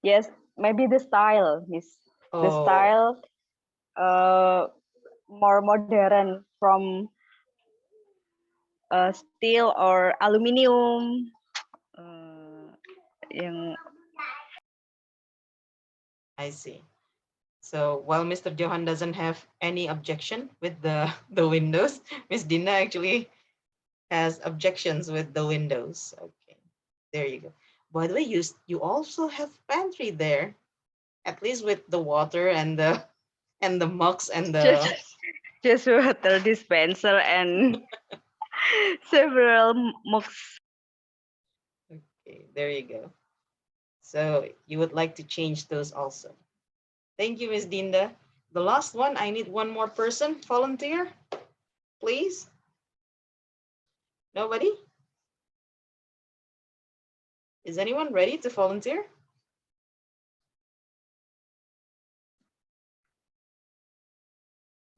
Yes, maybe the style, Miss. The Oh. style more modern from steel or aluminium. Yang I see. So while Mr. Johan doesn't have any objection with the windows, Miss Dinda actually has objections with the windows. Okay, there you go. By the way, you also have pantry there, at least with the water and the mugs and the just water dispenser and several mugs. Okay, there you go. So you would like to change those also. Thank you, Miss Dinda. The last one, I need one more person. Volunteer, please. Nobody? Is anyone ready to volunteer?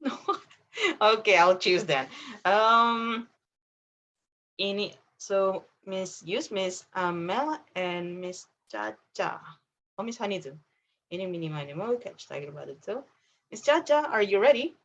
No. Okay, I'll choose then. So Miss Yus, Miss Amel, and Miss Chacha. Oh, Miss Honey too. Ini mini mini mo catch tiger by the toe. Miss Chacha, are you ready?